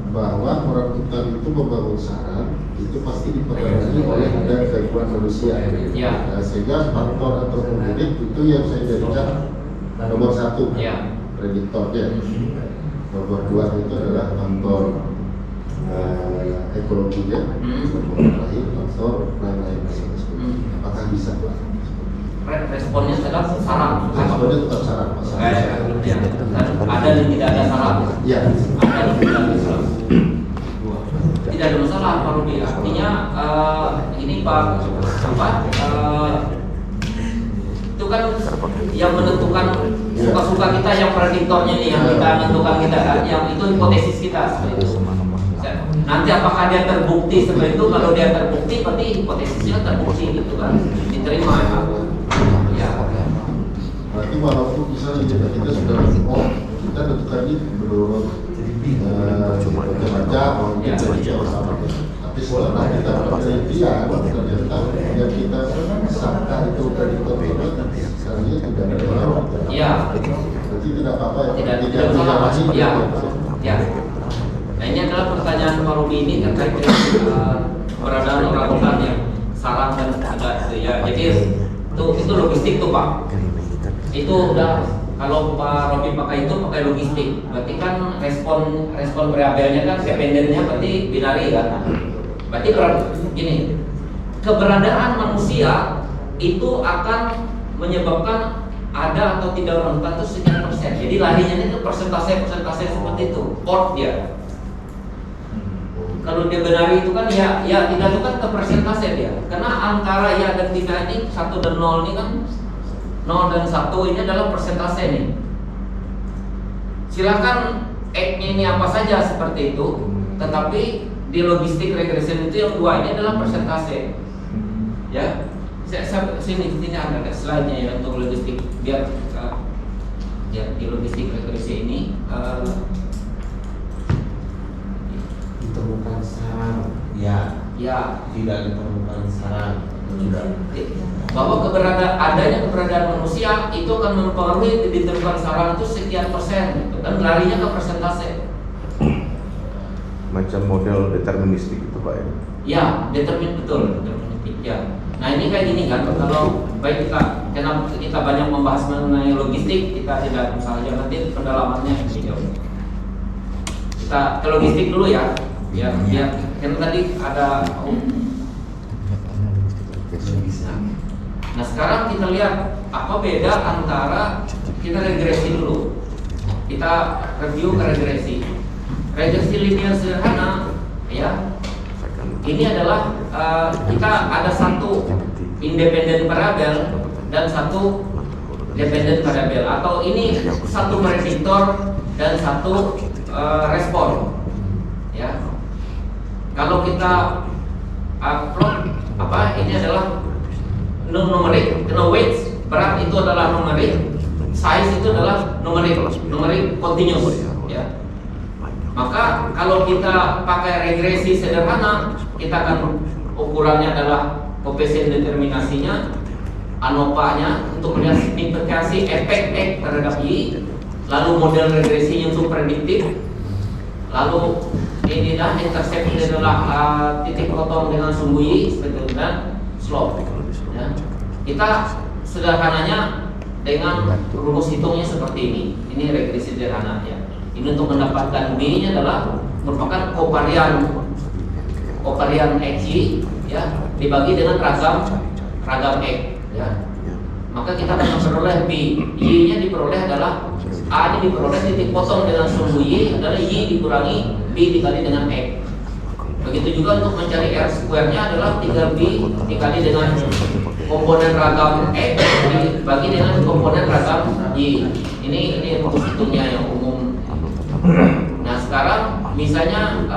Bahwa orang hutan itu membangun sarang itu pasti dipengaruhi oleh ada gangguan manusia. Ya. Sehingga faktor antropogenik itu yang saya jadikan nomor 1 Ya. prediktornya. Nomor 2 itu adalah faktor ekologinya, terakhir faktor lain-lain. Apakah bisa Pak? Responnya sedang sarang. Responnya tetap sarang Pak. Ya. Ada dan tidak ada sarang. Iya. Ada dan tidak ada sarang. Tidak ada masalah Pak Rubi. Artinya ini Pak itu kan yang menentukan suka-suka kita yang prediktornya nih yang kita menentukan kita kan, yang itu hipotesis kita seperti itu. Nanti apakah dia terbukti seperti itu? Kalau dia terbukti, berarti hipotesisnya terbukti gitu kan, diterima ya. Ya. Berarti walaupun misalnya kita sudah kita tentukan ini menurut baca tapi setelah kita penelitian ternyata yang kita sangka itu prediktor sebenarnya tidak ada pengaruh. Iya. Berarti tidak apa-apa ya. Tidak masalah. Iya. Ya. Nah ini adalah pertanyaan Pak Rubi ini terkait dengan keberadaan orang hutan yang sarang dan ada ya. Jadi itu logistik tuh Pak. Itu udah kalau Pak Robi pakai itu pakai logistik. Berarti kan respon variabelnya kan dependennya berarti binari kan. Berarti gini, keberadaan manusia itu akan menyebabkan ada atau tidak orang hutan itu sekian persen. Jadi larinya itu persentase seperti itu. Port dia. Kalau dia binari itu kan ya tidak itu kan ke persentase dia. Karena antara ya dan tidak ini 1 dan 0 ini kan 0 dan 1 ini adalah persentase nih. Silakan X-nya ini apa saja seperti itu, tetapi di logistik regression itu yang 2 ini adalah persentase. Ya, sini ada slide-nya ya untuk logistik biar ya di logistik regression ini Ditemukan sarang. Ya, Ya, tidak ditemukan sarang. bahwa adanya keberadaan manusia itu akan mempengaruhi ditemukan sarang itu sekian persen, gitu. Dan larinya ke persentase. Macam model deterministik itu Pak ya. Ya, betul, deterministik ya. Nah ini kayak gini kan, kalau baik kenapa kita banyak membahas mengenai logistik, kita tidak saja nanti pendalamannya video. Kita ke logistik dulu ya. Ya, kan tadi ada. Nah sekarang kita lihat apa beda antara, kita regresi dulu. Kita review ke regresi. Regresi linear sederhana, ya. Ini adalah kita ada satu independen variabel dan satu dependent variabel, atau ini satu prediktor dan satu respon. Ya. Kalau kita plot ini adalah numerik, weights, berat itu adalah numerik, size itu adalah numerik continuous, ya. Maka kalau kita pakai regresi sederhana, kita akan ukurannya adalah koefisien determinasinya, ANOVA-nya untuk melihat signifikasi efek X terhadap Y, lalu model regresi yang prediktif, lalu ini dah intercept ini adalah titik potong dengan sumbu Y seperti itu, dan slope. Ya. Kita sederhananya dengan rumus hitungnya seperti ini. Ini regresi sederhana ya. Ini untuk mendapatkan B-nya adalah merupakan kovarian XY ya, dibagi dengan ragam X ya. Maka kita akan memperoleh B. Y-nya diperoleh adalah A-nya diperoleh titik potong dengan sumbu Y adalah Y dikurangi B dikali dengan X. Begitu juga untuk mencari R square-nya adalah 3B dikali dengan komponen ragam X dibagi dengan komponen ragam Y. Ini rumus hitungnya yang umum. Nah sekarang misalnya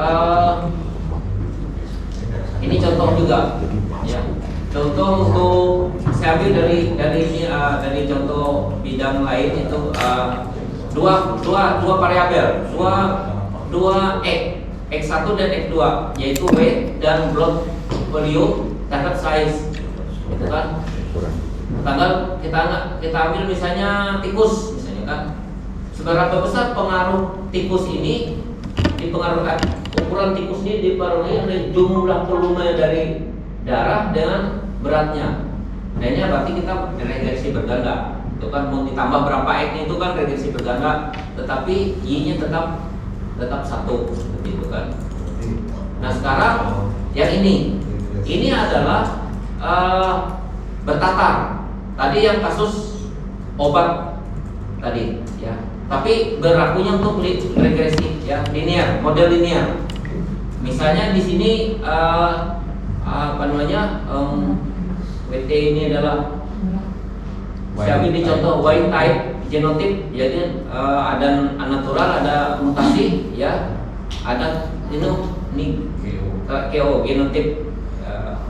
ini contoh juga ya. Contoh untuk saya ambil dari contoh bidang lain itu dua variabel, dua X1 dan X2, yaitu weight dan blood volume target size, gitu kan? Tanggal kita ambil misalnya tikus, misalnya kan, seberapa besar pengaruh tikus ini dipengaruhi, ukuran tikus ini dipengaruhi oleh jumlah volume dari darah dengan beratnya. Nah ini berarti kita regresi berganda. Itu kan mau ditambah berapa X itu kan regresi berganda, tetapi Y-nya tetap satu, seperti itu kan. Nah sekarang yang ini adalah bertatar. Tadi yang kasus obat tadi, ya. Tapi berlakunya untuk regresi, ya, linear, model linear. Misalnya di sini WT ini adalah saya ambil di contoh wild type genotip, jadi ada natural, ada mutasi, ya, ada ini KO genotip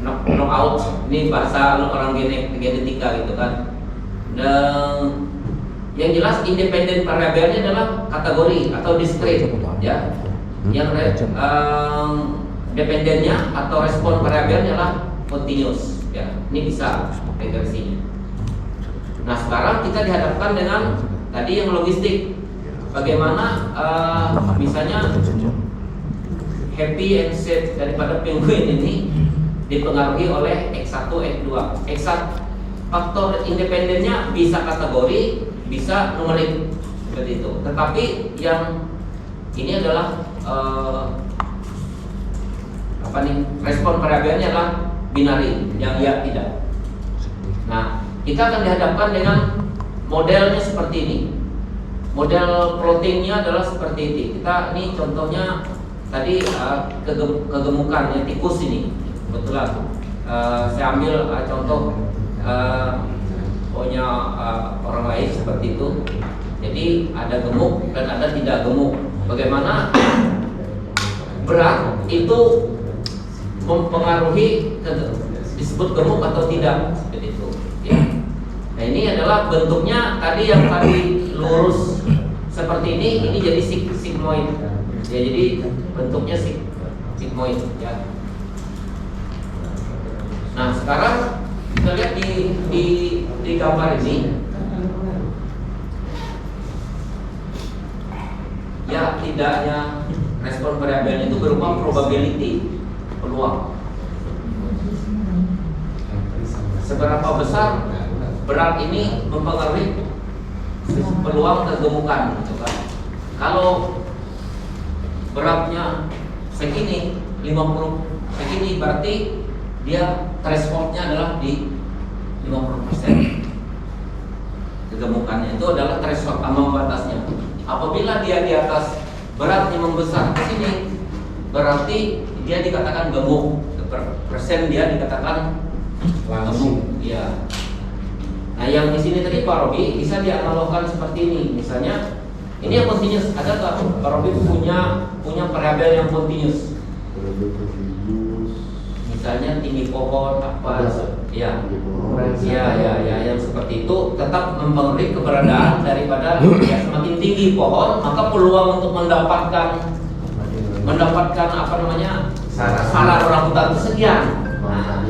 knockout, ini bahasa orang genetika gitu kan. Dan yang jelas independen variabelnya adalah kategori atau discrete, ya. Yang dependennya atau respon variabelnya adalah continuous, ya. Ini bisa regresinya. Nah sekarang kita dihadapkan dengan tadi yang logistik. Bagaimana misalnya happy and sad daripada penguin ini dipengaruhi oleh X1, X2. X1 faktor independennya bisa kategori, bisa numerik, seperti itu. Tetapi yang ini adalah respon variabelnya adalah binari, yang ya tidak. Nah, kita akan dihadapkan dengan modelnya seperti ini. Model plottingnya adalah seperti ini. Ini contohnya tadi kegemukannya tikus ini. Kebetulan saya ambil contoh punya orang lain seperti itu. Jadi ada gemuk dan ada tidak gemuk. Bagaimana berat itu mempengaruhi disebut gemuk atau tidak, seperti itu. Ya. Nah ini adalah bentuknya tadi yang tadi lurus seperti ini jadi sigmoid. Ya, jadi bentuknya sigmoid, ya. Nah sekarang kita lihat di gambar ini, ya tidaknya respon variabel itu berupa probability, peluang. Seberapa besar berat ini mempengaruhi peluang kegemukan, gitu kan? Kalau beratnya segini, 50 segini, berarti dia thresholdnya adalah di 50%. Kegemukannya itu adalah threshold, ambang batasnya. Apabila dia di atas, beratnya membesar ke sini, berarti dia dikatakan gemuk. Persen dia dikatakan gemuk. Ya. Nah, yang di sini tadi Pak Robi bisa dianalogkan seperti ini. Misalnya, ini yang continuous. Ada nggak Pak Robi punya variabel yang continuous? Misalnya tinggi pohon apa? Ya, yang seperti itu tetap mempengaruhi keberadaan daripada ya, semakin tinggi pohon, maka peluang untuk mendapatkan apa namanya salah orang hutan itu sekian. Nah,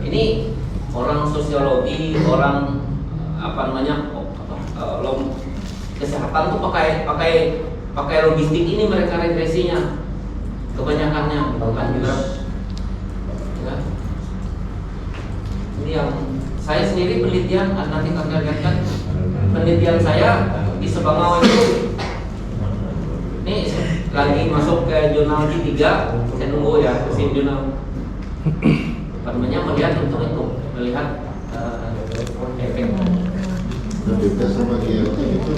ini orang sosiologi, orang apa namanya kesehatan tuh pakai logistik ini mereka regresinya kebanyakannya bukan juga. Ya. Ini yang saya sendiri penelitian, nanti kalian lihat kan penelitian saya di Sebangau itu ini lagi masuk ke jurnal G3, saya nunggu ya mesin jurnal apa namanya melihat untuk itu, melihat efek. Berbeda sama GLM itu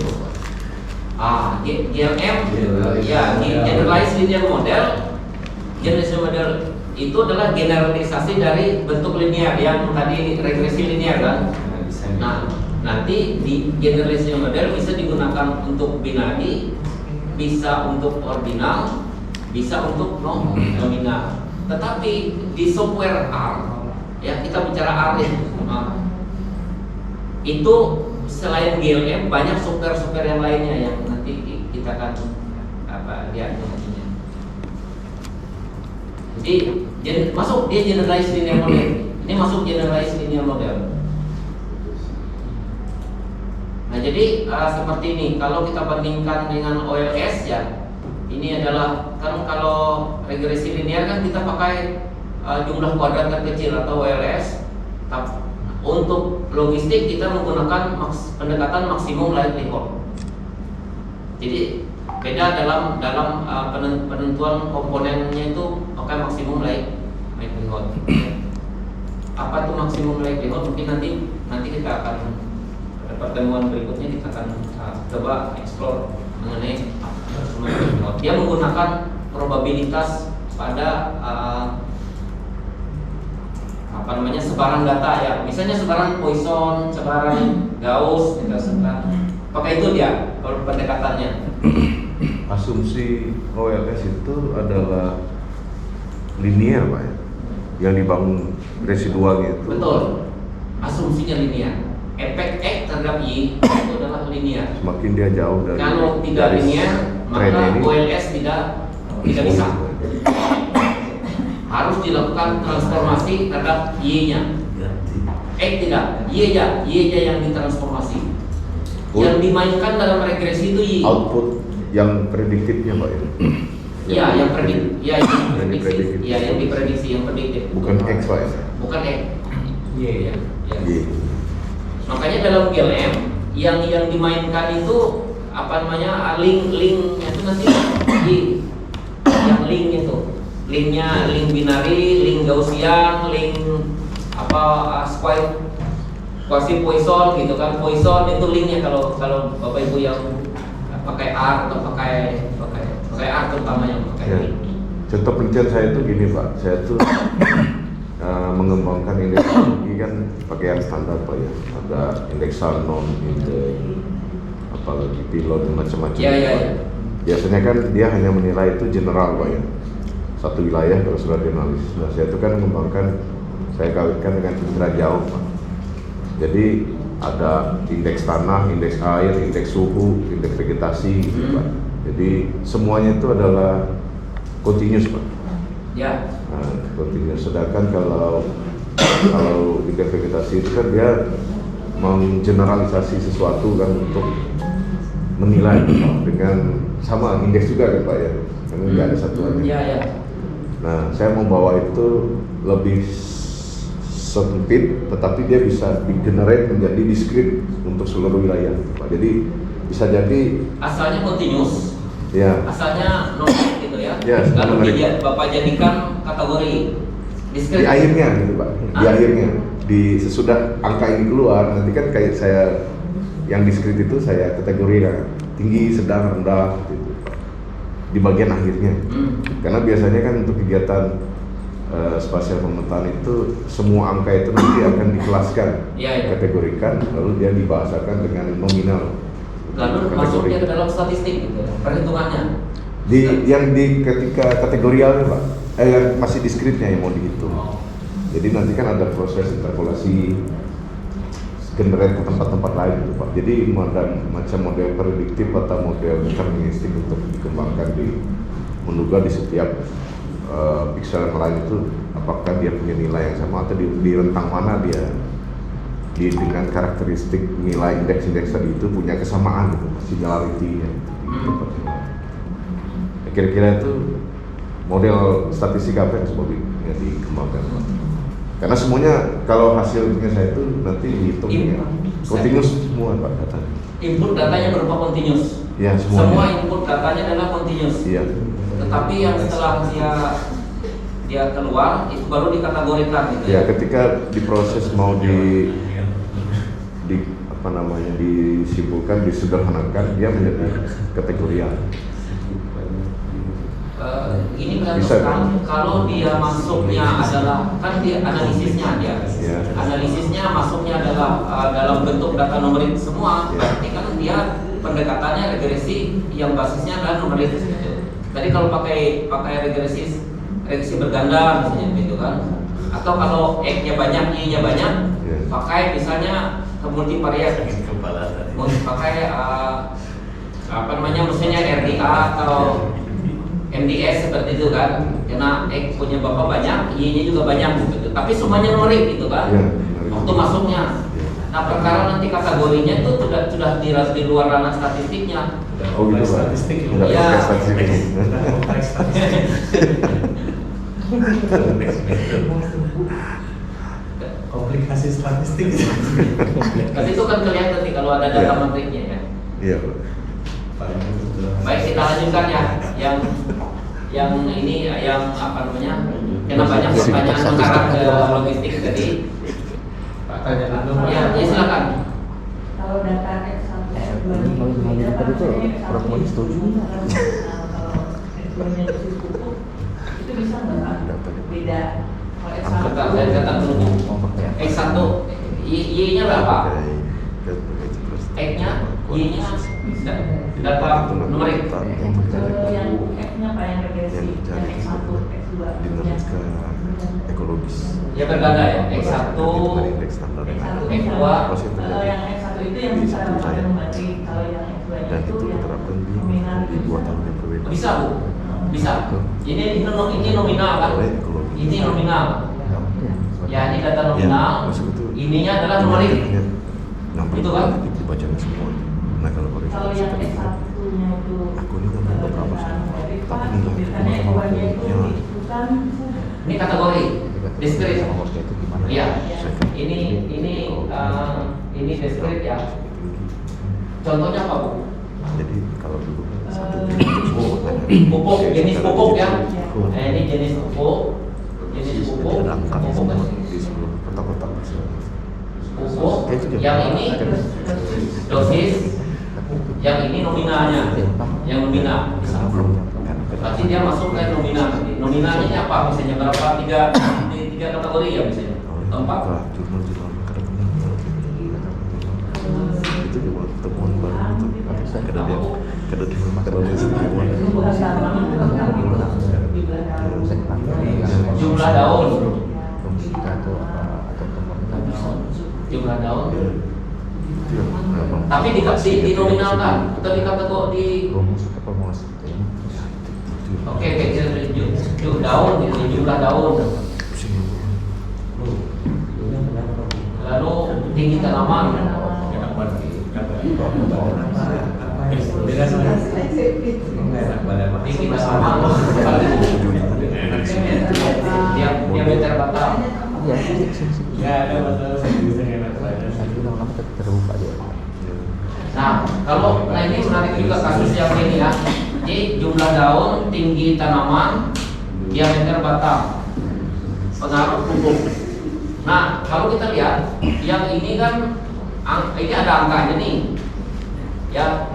apa? GLM ya, generalized linear model. Generalized model itu adalah generalisasi dari bentuk linear yang tadi regresi linear kan. Nah, nanti di generalized linear model bisa digunakan untuk binari, bisa untuk ordinal, bisa untuk nominal. Tetapi di software R, ya kita bicara R ya, itu selain GLM banyak software yang lainnya yang nanti kita akan lihat nantinya. Jadi masuk dia generalized linear model. Ini masuk generalized linear model. Nah jadi seperti ini. Kalau kita bandingkan dengan OLS ya, ini adalah kan kalau regresi linear kan kita pakai jumlah kuadrat terkecil atau OLS. Untuk logistik kita menggunakan pendekatan maksimum likelihood. Jadi beda dalam penentuan komponennya itu pakai maksimum likelihood. Apa itu maksimum likelihood? Mungkin nanti kita akan pada pertemuan berikutnya kita akan coba explore mengenai maksimum likelihood. Dia menggunakan probabilitas pada sebaran data ya, misalnya sebaran Poisson, sebaran Gauss, pakai itu dia kalau pendekatannya. Asumsi OLS itu adalah linear Pak ya, yang dibangun residual gitu. Betul, asumsinya linear. Efek X terhadap Y itu adalah linear. Semakin dia jauh dari Kalau tidak linear, maka OLS tidak bisa. Harus dilakukan transformasi terhadap Y-nya. X tidak, Y-nya yang ditransformasi. Yang dimainkan dalam regresi itu Y. Output yang prediktifnya Pak ya. Iya, yang prediksi. Iya, yang diprediksi, yang prediktif. Bukan X Pak ya. Bukan X. Y ya. Y. Makanya dalam GLM yang dimainkan itu linknya itu nanti Y. Yang link itu. Linknya link binari, link Gaussian, link square quasi Poisson gitu kan. Poisson itu linknya kalau Bapak Ibu yang pakai R atau pakai R terutama yang pakai Ya. link. Contoh penelitian saya itu gini Pak, saya tuh mengembangkan indeks ini kan pakai yang standar Pak ya. Ada indeks Shannon, indeks apalagi pilot macam-macam. Ya. Biasanya kan dia hanya menilai itu general Pak ya. Satu wilayah terus sudah dianalisis. Nah, saya itu kan mengembangkan, saya kawitkan dengan indera jauh Pak. Jadi ada indeks tanah, indeks air, indeks suhu, indeks vegetasi gitu Pak. Jadi semuanya itu adalah continuous Pak. Ya. Nah, continuous. Sedangkan kalau kalau indeks vegetasi itu kan dia menggeneralisasi sesuatu kan untuk menilai dengan sama indeks juga kan Pak ya, karena nggak ada satuannya. Iya, ya. Nah, saya mau bawa itu lebih sempit, tetapi dia bisa di-generate menjadi discrete untuk seluruh wilayah, Pak. Jadi bisa jadi Asalnya continuous, ya, asalnya numerik gitu ya. Ya, Lalu numerik. Bapak jadikan kategori di discrete. akhirnya gitu Pak, di Ah. akhirnya, di sesudah angka ini keluar, nanti kan kayak saya yang discrete itu saya kategorikan tinggi, sedang, rendah gitu Pak. Di bagian akhirnya. Karena biasanya kan untuk kegiatan spasial pemetaan itu semua angka itu nanti akan dikelaskan, Iya, iya. kategorikan, lalu dia dibahasakan dengan nominal. Lalu Kategori. masuknya ke dalam statistik gitu, perhitungannya. Yang di ketika kategorialnya Pak, yang masih diskritnya yang mau dihitung. Oh. Jadi nanti kan ada proses interpolasi, generate ke tempat-tempat lain gitu Pak. Jadi macam model prediktif atau model deterministik untuk dikembangkan menduga di setiap pixel yang lain itu apakah dia punya nilai yang sama atau di rentang mana dia dengan karakteristik nilai indeks-indeks tadi itu punya kesamaan gitu, similarity-nya gitu, Pak. Kira-kira itu model statistik apa yang semua yang dikembangkan Pak? Karena semuanya kalau hasilnya saya itu nanti dihitung ya, continuous semua Pak datanya. Input datanya berupa continuous. Ya semuanya. Semua input datanya adalah continuous. Iya. Tetapi yang setelah dia keluar itu baru dikategorikan gitu Ya ketika diproses mau di apa namanya disimpulkan, disederhanakan, dia menjadi kategorial. Ini berdasarkan kalau dia masuknya adalah kan dia analisisnya dia. Ya. Analisisnya masuknya adalah dalam bentuk data numerik semua. Ya. Berarti kan dia pendekatannya regresi yang basisnya adalah numerik gitu. Tadi kalau pakai regresi berganda misalnya gitu kan. Atau kalau X-nya banyak, Y-nya banyak, Ya. pakai misalnya ke multivariat. Pakai apa namanya mesinnya RDA atau MDS seperti itu kan, karena X punya bapak banyak, Y-nya juga banyak gitu. Tapi semuanya numerik gitu kan, Ya, waktu masuknya. Nah perkara nanti kategorinya itu sudah di luar ranah statistiknya. Oh gitu Pak. Enggak Ya. pakai statistik. Komplikasi statistik. Tapi itu kan kelihatan nih kalau ada data Ya. metriknya ya. Iya Pak. Baik kita lanjutkan ya, yang ini yang apa namanya? Karena banyak pertanyaan mengarah ke logistik tadi. Ya, silakan. Kalau data X1, X2 Tadi tuh orang mau setuju. kalau X2-nya dosis pupuk itu bisa nggak beda? Kalau X1 Bentar, saya catat dulu. X1, Y-nya berapa? X-nya, Y-nya data numerik. yang X-nya apa yang regresi dan X1, X2 Dinamika ekologis. Ya berganda ya, X1, Indeks standar. X2. Kalau yang X1 itu yang bisa melakukan membanding, kalau yang X2 Dan itu itu yang diterapkan nominal di 2 tahun yang berbeda. Bisa Bu, bisa. Ini nominal kan? Ini nominal. Ya ini data nominal. maksud itu Ininya adalah numerik. Itu kan? Dibaca semua. Nah kalau kalau yang X1-nya itu aku ini kan beberapa tapi nilai karena X2-nya itu ya. bukan Ini kategori discrete. Iya. Ini discrete ya. Contohnya apa Bu? Jadi kalau dulu kan satu Pupuk, jenis pupuk ya. Nah ini jenis pupuk. Jenis pupuk. ada angka semua Pupuk. di seluruh kota-kota. Pupuk. Yang ini dosis. Yang ini nominalnya. Yang nominal. Berarti dia masuk ke nominal. Nominalnya apa? Misalnya berapa? Tiga kategori ya misalnya. Empat. Jurnal-jurnal itu juga temuan baru itu kada dia itu bukan tanaman, itu bukan Jumlah daun. Jumlah daun. Tapi dinominalkan atau dikategori Oke, daun gitu, jumlah daun. tinggi tanaman. Beda sama Tinggi tanaman. Diameter batang. Iya, sih. ya ada masalah saya bisa enak Tadi lama-lama terbuka dia. Nah ini menarik juga kasus yang ini ya. Jadi jumlah daun, tinggi tanaman, diameter batang, pengaruh pupuk. Nah kalau kita lihat, yang ini kan ini ada angkanya nih, ya.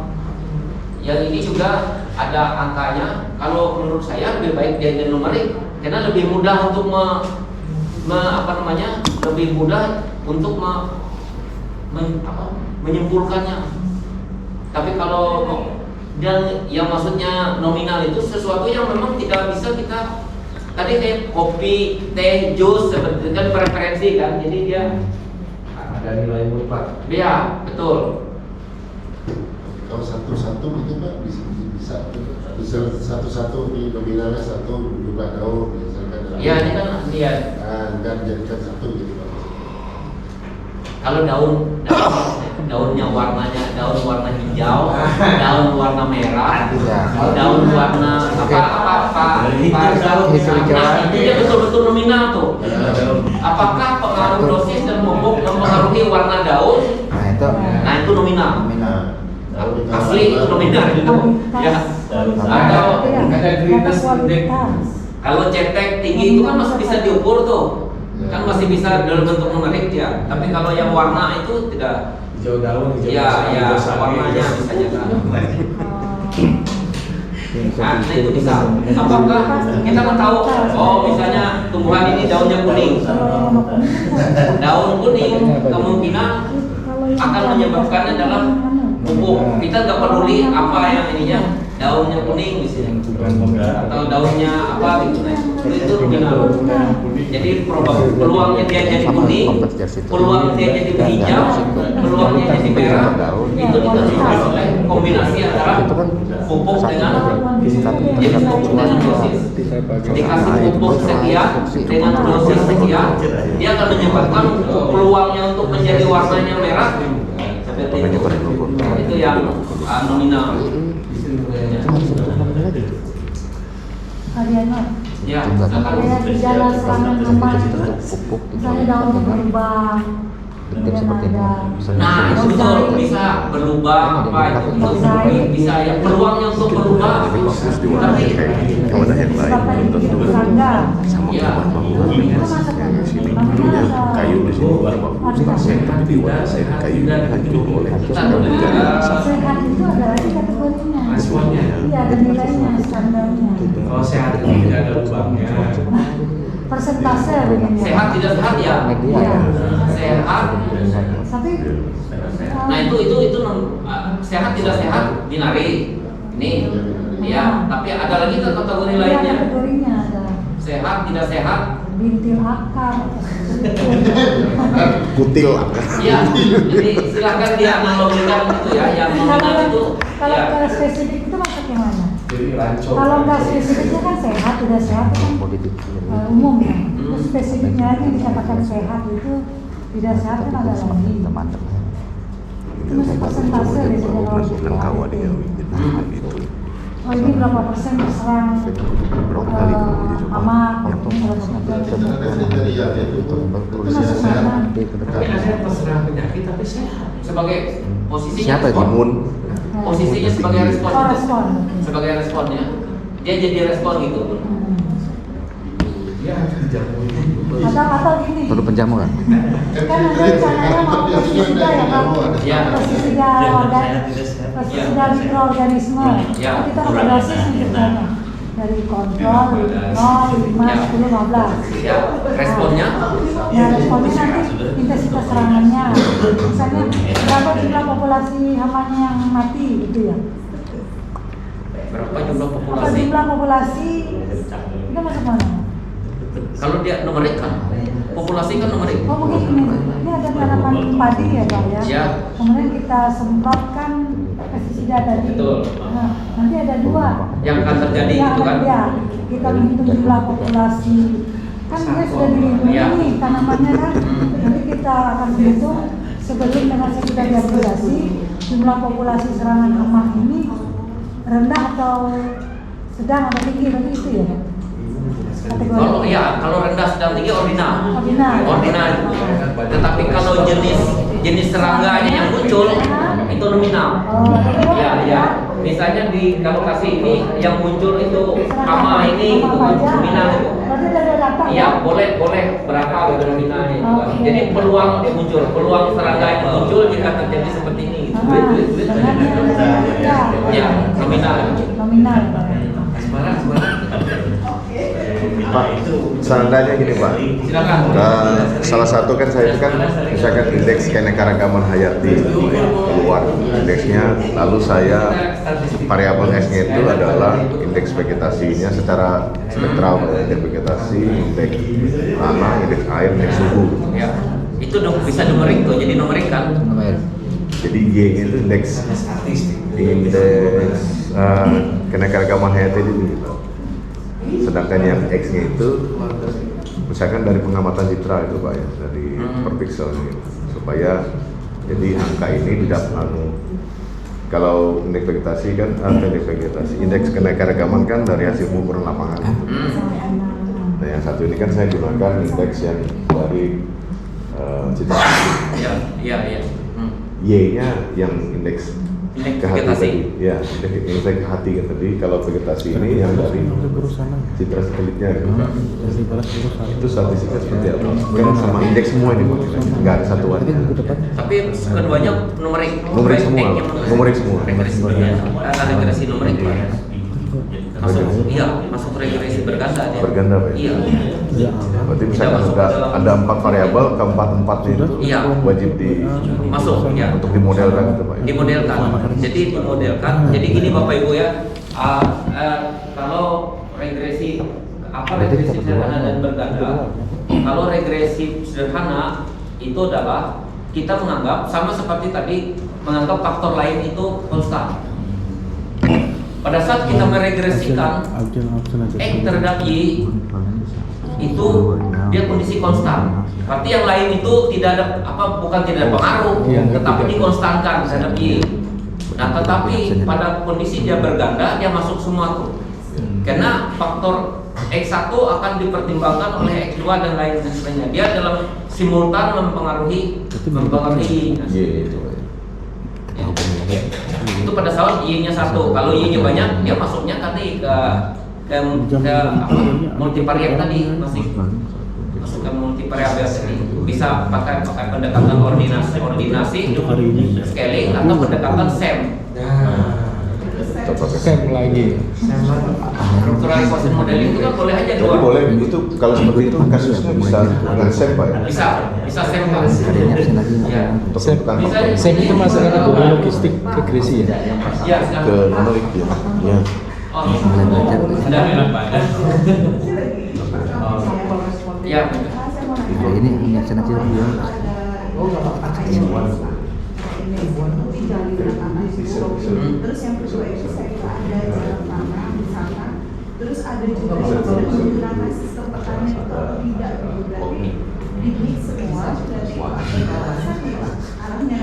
Yang ini juga ada angkanya. Kalau menurut saya lebih baik dia jadi numerik, karena lebih mudah untuk lebih mudah untuk menyimpulkannya. Tapi kalau dan yang maksudnya nominal itu sesuatu yang memang tidak bisa kita tadi kayak kopi, teh, jus seperti kan preferensi kan. Jadi dia ada nilai mutlak. ya betul. Kalau satu-satu itu Pak bisa satu-satu di nominalnya satu jumlah daun misalkan. Ya ini kan dia Enggak dijadikan satu gitu Pak. kalau daunnya warnanya daun warna hijau, daun warna merah, daun warna apa nah itu dia betul-betul nominal tuh. Apakah pengaruh dosis dan pupuk mempengaruhi warna daun? Nah itu nominal. Asli itu nominal gitu ya. Atau Ada greenness index. kalau cetek tinggi itu kan masih bisa diukur tuh, kan masih bisa dalam bentuk numerik ya. Tapi kalau yang warna itu tidak. Hijau daun, hijau Ya, basah, ya, hijau sawi, warnanya hijau bisa jaga. Yang Nah, satu itu bisa. Apakah kita kan tahu? Oh, misalnya tumbuhan ini daunnya kuning. Daun kuning kemungkinan akan menyebabkannya adalah pupuk. Kita nggak peduli apa yang ininya, daunnya kuning misalnya, atau daunnya apa gitu. Nah, itu nominal. Jadi peluangnya dia jadi kuning, peluang dia jadi hijau, peluangnya jadi merah. Itu ditentukan oleh kombinasi antara pupuk dengan dosis. Dikasih pupuk sekian dengan dosis sekian, dia akan menyebabkan peluangnya untuk menjadi warnanya merah seperti itu. Itu yang nominal. Kalian Ya, kayak di dalam serangan hama itu, misalnya daunnya berubah, kemudian ada nah itu betul bisa berubah apa itu bisa ya peluangnya untuk berubah. Tapi Kawan yang lain belum tentu sama ya bangunan yang sini dulunya kayu di sini tapi di warna kayu hancur oleh sehat itu ada lagi kategorinya. Responnya. Iya, ada nilainya, standarnya. Kalau sehat itu tidak ada lubangnya. Persentase begini. sehat tidak sehat ya Iya. sehat. Tapi Nah itu sehat tidak sehat binari ini ya. Tapi ada lagi kan kategori iya, lainnya, kategorinya ada sehat tidak sehat. bintil akar. kutil Ya, jadi silakan dianalogikan gitu ya. Yang nominal itu Kalau ya. kalau spesifik itu maksud yang mana? Jadi rancu. Kalau nggak spesifiknya kan sehat, tidak sehat kan umum ya. Terus spesifiknya lagi yang dikatakan sehat itu tidak sehat kan ada lagi. Terus persentase biasanya kalau itu oh ini berapa persen terserang hama, ini berapa persen. Itu masuk mana? Tapi ada yang terserang penyakit tapi sehat. Sebagai posisinya Siapa itu? imun posisinya sebagai respon, Oh, respon. sebagai responnya dia jadi respon gitu. Dia harus dijamuin. Atau gini. Perlu penjamu kan? Kan ada rencananya mau pestisida ya Pak? Ya. Pestisida pestisida mikroorganisme. Ya. Kita ada dosis misalnya dari kontrol 0, 5, 10, 15. Ya, responnya Ya responnya nanti intensitas serangannya. Misalnya berapa jumlah populasi hamanya yang mati gitu ya? berapa jumlah Apa populasi? jumlah populasi itu masuk mana? Kalau dia numerik kan, populasi kan numerik. Oh begini, ini ada tanaman padi ya Pak ya? Ya. Kemudian kita semprotkan pestisida tadi. Betul. Nah, nanti ada dua. Yang akan terjadi Ya, itu kan. ya. Kita menghitung jumlah populasi. Kan dia sudah dilindungi Ya. nih tanamannya kan. Nanti kita akan hitung sebelum dengan sesudah diakumulasi jumlah populasi serangan hama ini rendah atau sedang atau tinggi begitu ya? Kategori. Kalau rendah sedang tinggi ordinal. Ordinal. Tetapi kalau jenis serangganya yang muncul itu nominal. Ya. Misalnya di kalau kasih ini yang muncul itu hama ini itu nominal itu. Berarti dari data Iya, boleh berapa gitu nominalnya juga. Oke. Jadi peluang serangga itu muncul jika terjadi seperti ini. Gitu. Ya, nominal. Nominal. Pak, seandainya gini Pak, Silakan. salah satu kan saya itu kan misalkan indeks keanekaragaman hayati keluar indeksnya, lalu saya variabel S-nya itu adalah indeks vegetasinya secara spektral, indeks vegetasi, indeks tanah, indeks air, indeks suhu. Ya. Itu bisa numerik tuh, jadi numerik kan. Jadi Y-nya itu indeks keanekaragaman hayati itu. Sedangkan yang X-nya itu misalkan dari pengamatan citra itu Pak ya, dari per pixel gitu. Supaya jadi angka ini tidak kalau indeks vegetasi kan indeks keanekaragaman kan dari hasil pengukuran lapangan. Nah yang satu ini kan saya gunakan indeks yang dari citra. Iya. Y-nya yang indeks ke hati vegetasi. tadi, ya indeks ke hati kan tadi. Kalau vegetasi ini yang dari citra satelitnya gitu Pak. Itu statistiknya seperti apa? Kan sama indeks semua ini Pak, nggak ada satuannya. Tapi keduanya numerik. Numerik semua. Regresi numerik Pak. Masuk regresi berganda dia. Berganda Pak. Iya. Berarti misalkan ada 4 variabel, keempat-empatnya itu Iya. wajib Masuk ya. untuk dimodelkan gitu Pak. Dimodelkan. Jadi gini Bapak Ibu ya. Kalau regresi sederhana dan berganda. Kalau regresi sederhana itu adalah kita menganggap sama seperti tadi menganggap faktor lain itu konstan. Pada saat kita meregresikan X terhadap Y itu dia kondisi konstan. Berarti yang lain itu tidak ada bukan tidak ada pengaruh, tetapi dikonstankan terhadap Y. Nah, tetapi pada kondisi dia berganda dia masuk semua tuh. Karena faktor X1 akan dipertimbangkan oleh X2 dan lain sebagainya. Dia dalam simultan mempengaruhi Y. Itu pada saat Y-nya 1. Kalau Y-nya banyak, dia masuknya tadi ke multivariat tadi masuk ke multivariabel tadi. Bisa pakai pendekatan ordinasi, scaling atau pendekatan SEM. SEM lagi. Structural equation modeling itu kan boleh aja Jadi dua. boleh itu kalau seperti itu kasusnya bisa dengan SEM Pak ya. Bisa SEM Pak. Ya. Untuk SEM. menentukan SEM itu masuk kategori logistik regresi ya. Ya, ke numerik ya. Ya. Ya. Ini menyaksikan aja dia. Terus yang kedua itu saya kira ada jalan tanah di sana. Terus ada juga yang sudah menggunakan sistem pertanian itu tidak berarti diklik semua dari kawasan arahnya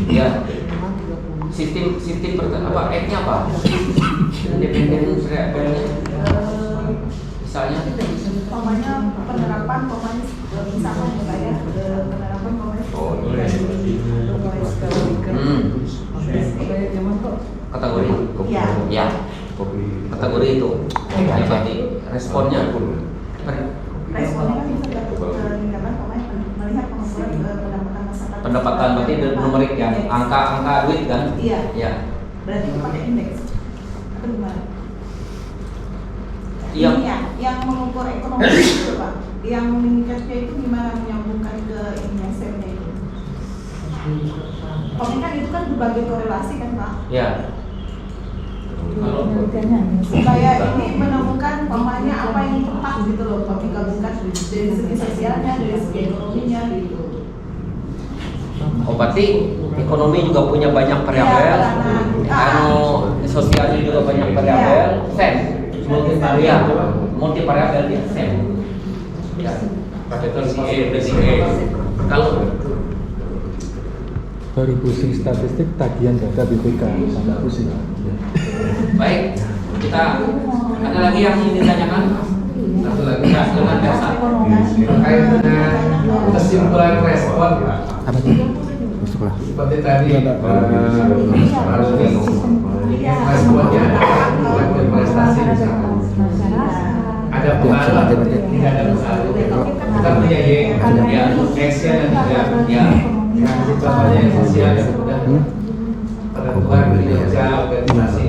Ya. Sistem apa X-nya apa? Independen variabelnya. Misalnya pokoknya penerapan misalkan ya penerapan kategori. Ya. Ya. Kategori itu. Ya, berarti responnya Responnya kan bisa meningkatkan melihat pengukuran pendapatan masyarakat. pendapatan berarti numerik ya. Angka duit kan? Iya. Ya. Berarti itu pakai indeks. Atau gimana? Iya. Ini ya, yang mengukur ekonomi itu Pak. Yang meningkatnya itu gimana menyambungkan ke ini SEM-nya itu? Pokoknya kan itu kan berbagai korelasi kan Pak. Ya. Supaya ini menemukan pokoknya apa yang tepat gitu loh, Pak, digabungkan dari segi sosialnya, dari segi ekonominya gitu. Oh, berarti ekonomi juga punya banyak variabel. Sosialnya juga banyak variabel. SEM multivariabel dia SEM. Ya. versi E. Kalau baru pusing statistik tagihan data BPK sampai pusing. baik, kita ada lagi yang ingin ditanyakan? Satu lagi. Ya, silakan Desa. Terkait dengan kesimpulan respon, Pak. Apa sih? Masuklah. Seperti tadi, responnya bukan prestasi misalkan. Ada pengaruh, tidak ada pengaruh. Kita punya Y, ya, X-nya dan tidak. Ya. Yang contohnya yang sosial yang sudah penentuan kinerja organisasi.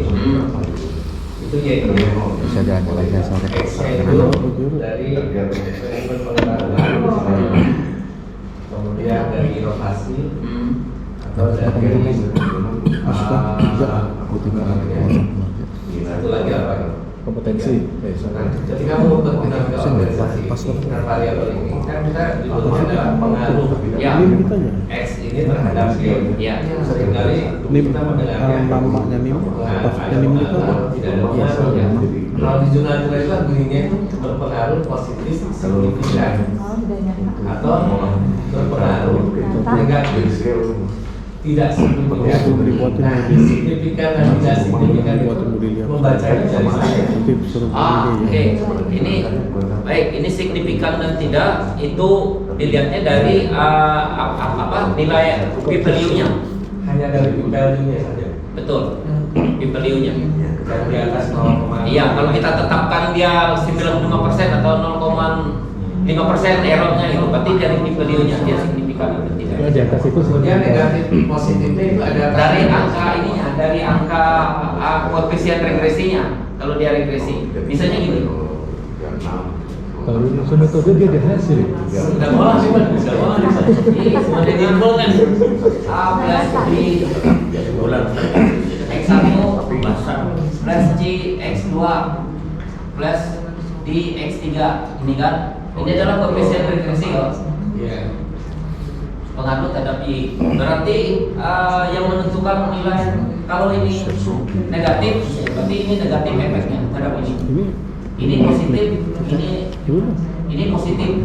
Itu Y. Bisa ada lagi sore. X-nya itu dari manajemen pengetahuan, kemudian dari inovasi, atau dari satu lagi apa? Kompetensi. Ketika mengukur dinamika organisasi dengan variabel ini, kan kita dulunya adalah pengaruh Ya. X ini terhadap Y. Ya. Seringkali kita mendengarkan nampaknya NIM, ada pengaruh, tidak ada pengaruh. Ya. Kalau di jurnal itu bunyinya itu berpengaruh positif signifikan atau berpengaruh negatif tidak signifikan. Nah, signifikan dan tidak signifikan itu membacanya dari saya. Oke. Ini baik, ini signifikan dan tidak itu dilihatnya dari nilai p-value-nya. Hanya dari p-value-nya saja. Betul. P-value-nya. Yang di atas 0,5. Iya, kalau kita tetapkan dia 95% atau 0,5% errornya itu berarti dari p-value-nya dia signifikan atau tidak. Ya, di atas itu Kemudian negatif positifnya itu ada Dari angka ininya, dari angka koefisien regresinya. Kalau dia regresi, misalnya gini. baru nyusun metode dia ada hasil. Sudah boleh sih, sudah boleh. Ini semua diimpulkan. A plus B X1 plus C X2 plus D X3. Ini kan, ini adalah koefisien regresi kan? Iya. Pengaruh terhadap Y. Berarti yang menentukan nilai kalau ini negatif, berarti ini negatif efeknya terhadap ini. Ini positif, ini positif.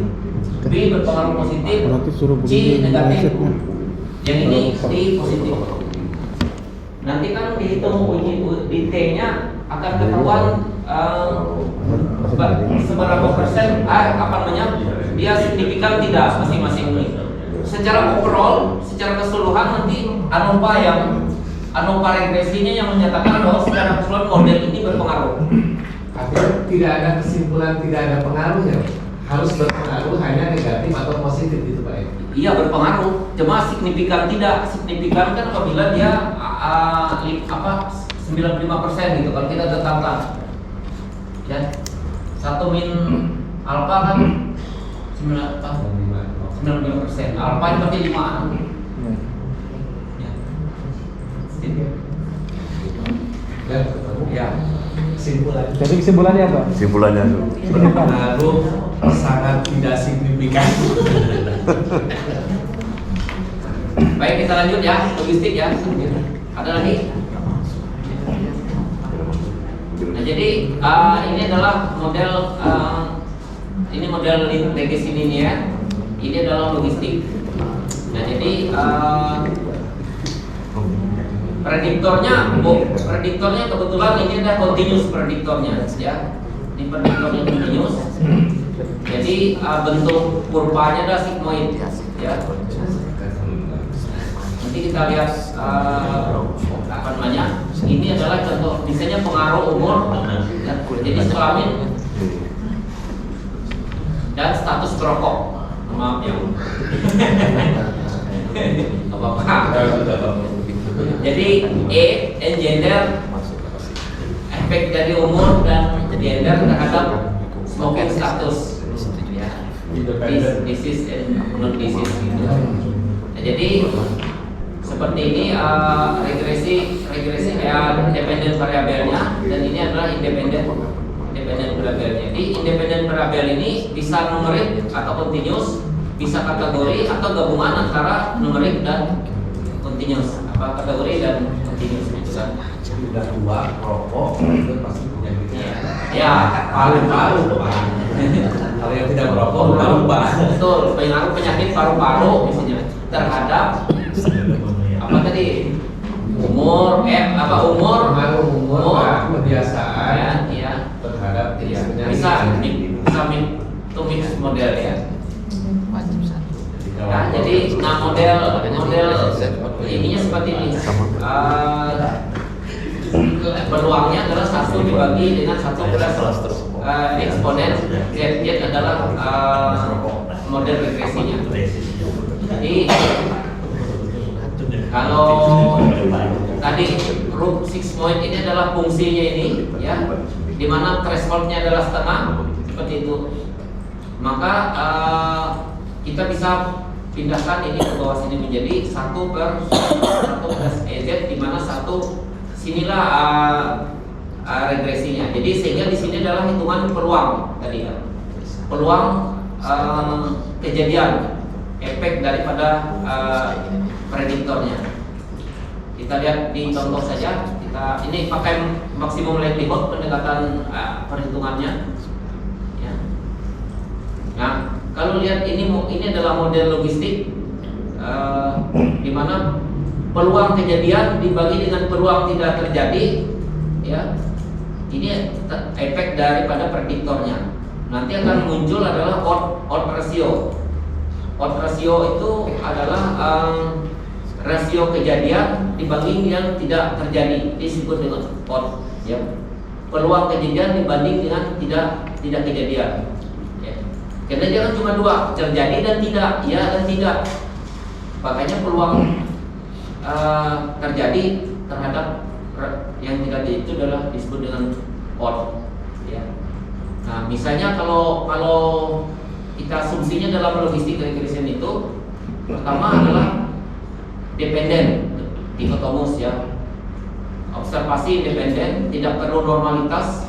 B berpengaruh positif, C negatif. Yang ini D positif. Nanti kan dihitung di T-nya akan ketahuan seberapa persen dia signifikan tidak masing-masing ini. Secara overall, secara keseluruhan nanti ANOVA regresinya yang menyatakan bahwa secara keseluruhan model ini berpengaruh. Artinya tidak ada kesimpulan, tidak ada pengaruhnya. Harus berpengaruh hanya negatif atau positif gitu Pak ya? Iya berpengaruh, cuma signifikan tidak. Signifikan kan apabila dia 95% gitu kalau kita tetapkan. Ya. 1 min alfa kan 95%. Alfa itu berarti 5. Ya. Ya. Kesimpulan. Jadi kesimpulannya apa? Kesimpulannya Berpengaruh sangat tidak signifikan. Baik, kita lanjut ya, logistik ya. Ada lagi? Nah, jadi ini adalah model ini model legacy ini ya. Ini adalah logistik. Nah, jadi prediktornya kebetulan ini ada continuous prediktornya ya. Ini prediktornya continuous. Jadi bentuk kurvanya ada sigmoid ya. Nanti kita lihat apa namanya. Ini adalah contoh misalnya pengaruh umur ya. Jadi kelamin dan status perokok. Maaf ya. Apa-apa. Jadi E and gender, efek dari umur dan gender terhadap smoking status, ya, disease and non disease gitu. Nah, jadi seperti ini regresi kayak independent variabelnya dan ini adalah independent variabelnya. Jadi independent variabel ini bisa numerik atau continuous, bisa kategori atau gabungan antara numerik dan continuous. Kategori dan continuous gitu kan. Sudah tua, rokok, itu pasti punya gitu. Ya. Ya, paru-paru Pak. Kalau yang tidak merokok lupa-lupa. betul, pengaruh penyakit paru-paru misalnya terhadap apa tadi? Umur, Pengaruh umur Pak, kebiasaan ya, iya. terhadap Iya, jenis bisa penyakit. to mix model ya. Nah, jadi model ininya seperti ini. Peluangnya adalah 1 dibagi dengan 1 plus eksponen Z adalah model regresinya. Jadi kalau tadi root 6 point ini adalah fungsinya ini ya, di mana thresholdnya adalah setengah seperti itu. Maka kita bisa pindahkan ini ke bawah sini menjadi 1 plus EZ, di mana 1 sinilah regresinya. Jadi sehingga di sini adalah hitungan peluang tadi ya. Peluang kejadian efek daripada prediktornya. Kita lihat di contoh saja. Kita ini pakai maksimum likelihood pendekatan perhitungannya. Ya. Nah, kalau lihat ini adalah model logistik di mana peluang kejadian dibagi dengan peluang tidak terjadi, ya. Ini efek daripada prediktornya. Nanti akan muncul adalah odd ratio. Odd ratio itu adalah rasio kejadian dibanding yang tidak terjadi, disebut dengan odd, ya. Peluang kejadian dibanding dengan tidak kejadian. Ya. Karena dia kan cuma 2, terjadi dan tidak, ya dan tidak. Makanya peluang terjadi terhadap yang tidak itu adalah disebut dengan odd, ya. Nah, misalnya kalau kita asumsinya dalam logistik regression itu pertama adalah dependen, dikotomus ya. Observasi independen, tidak perlu normalitas,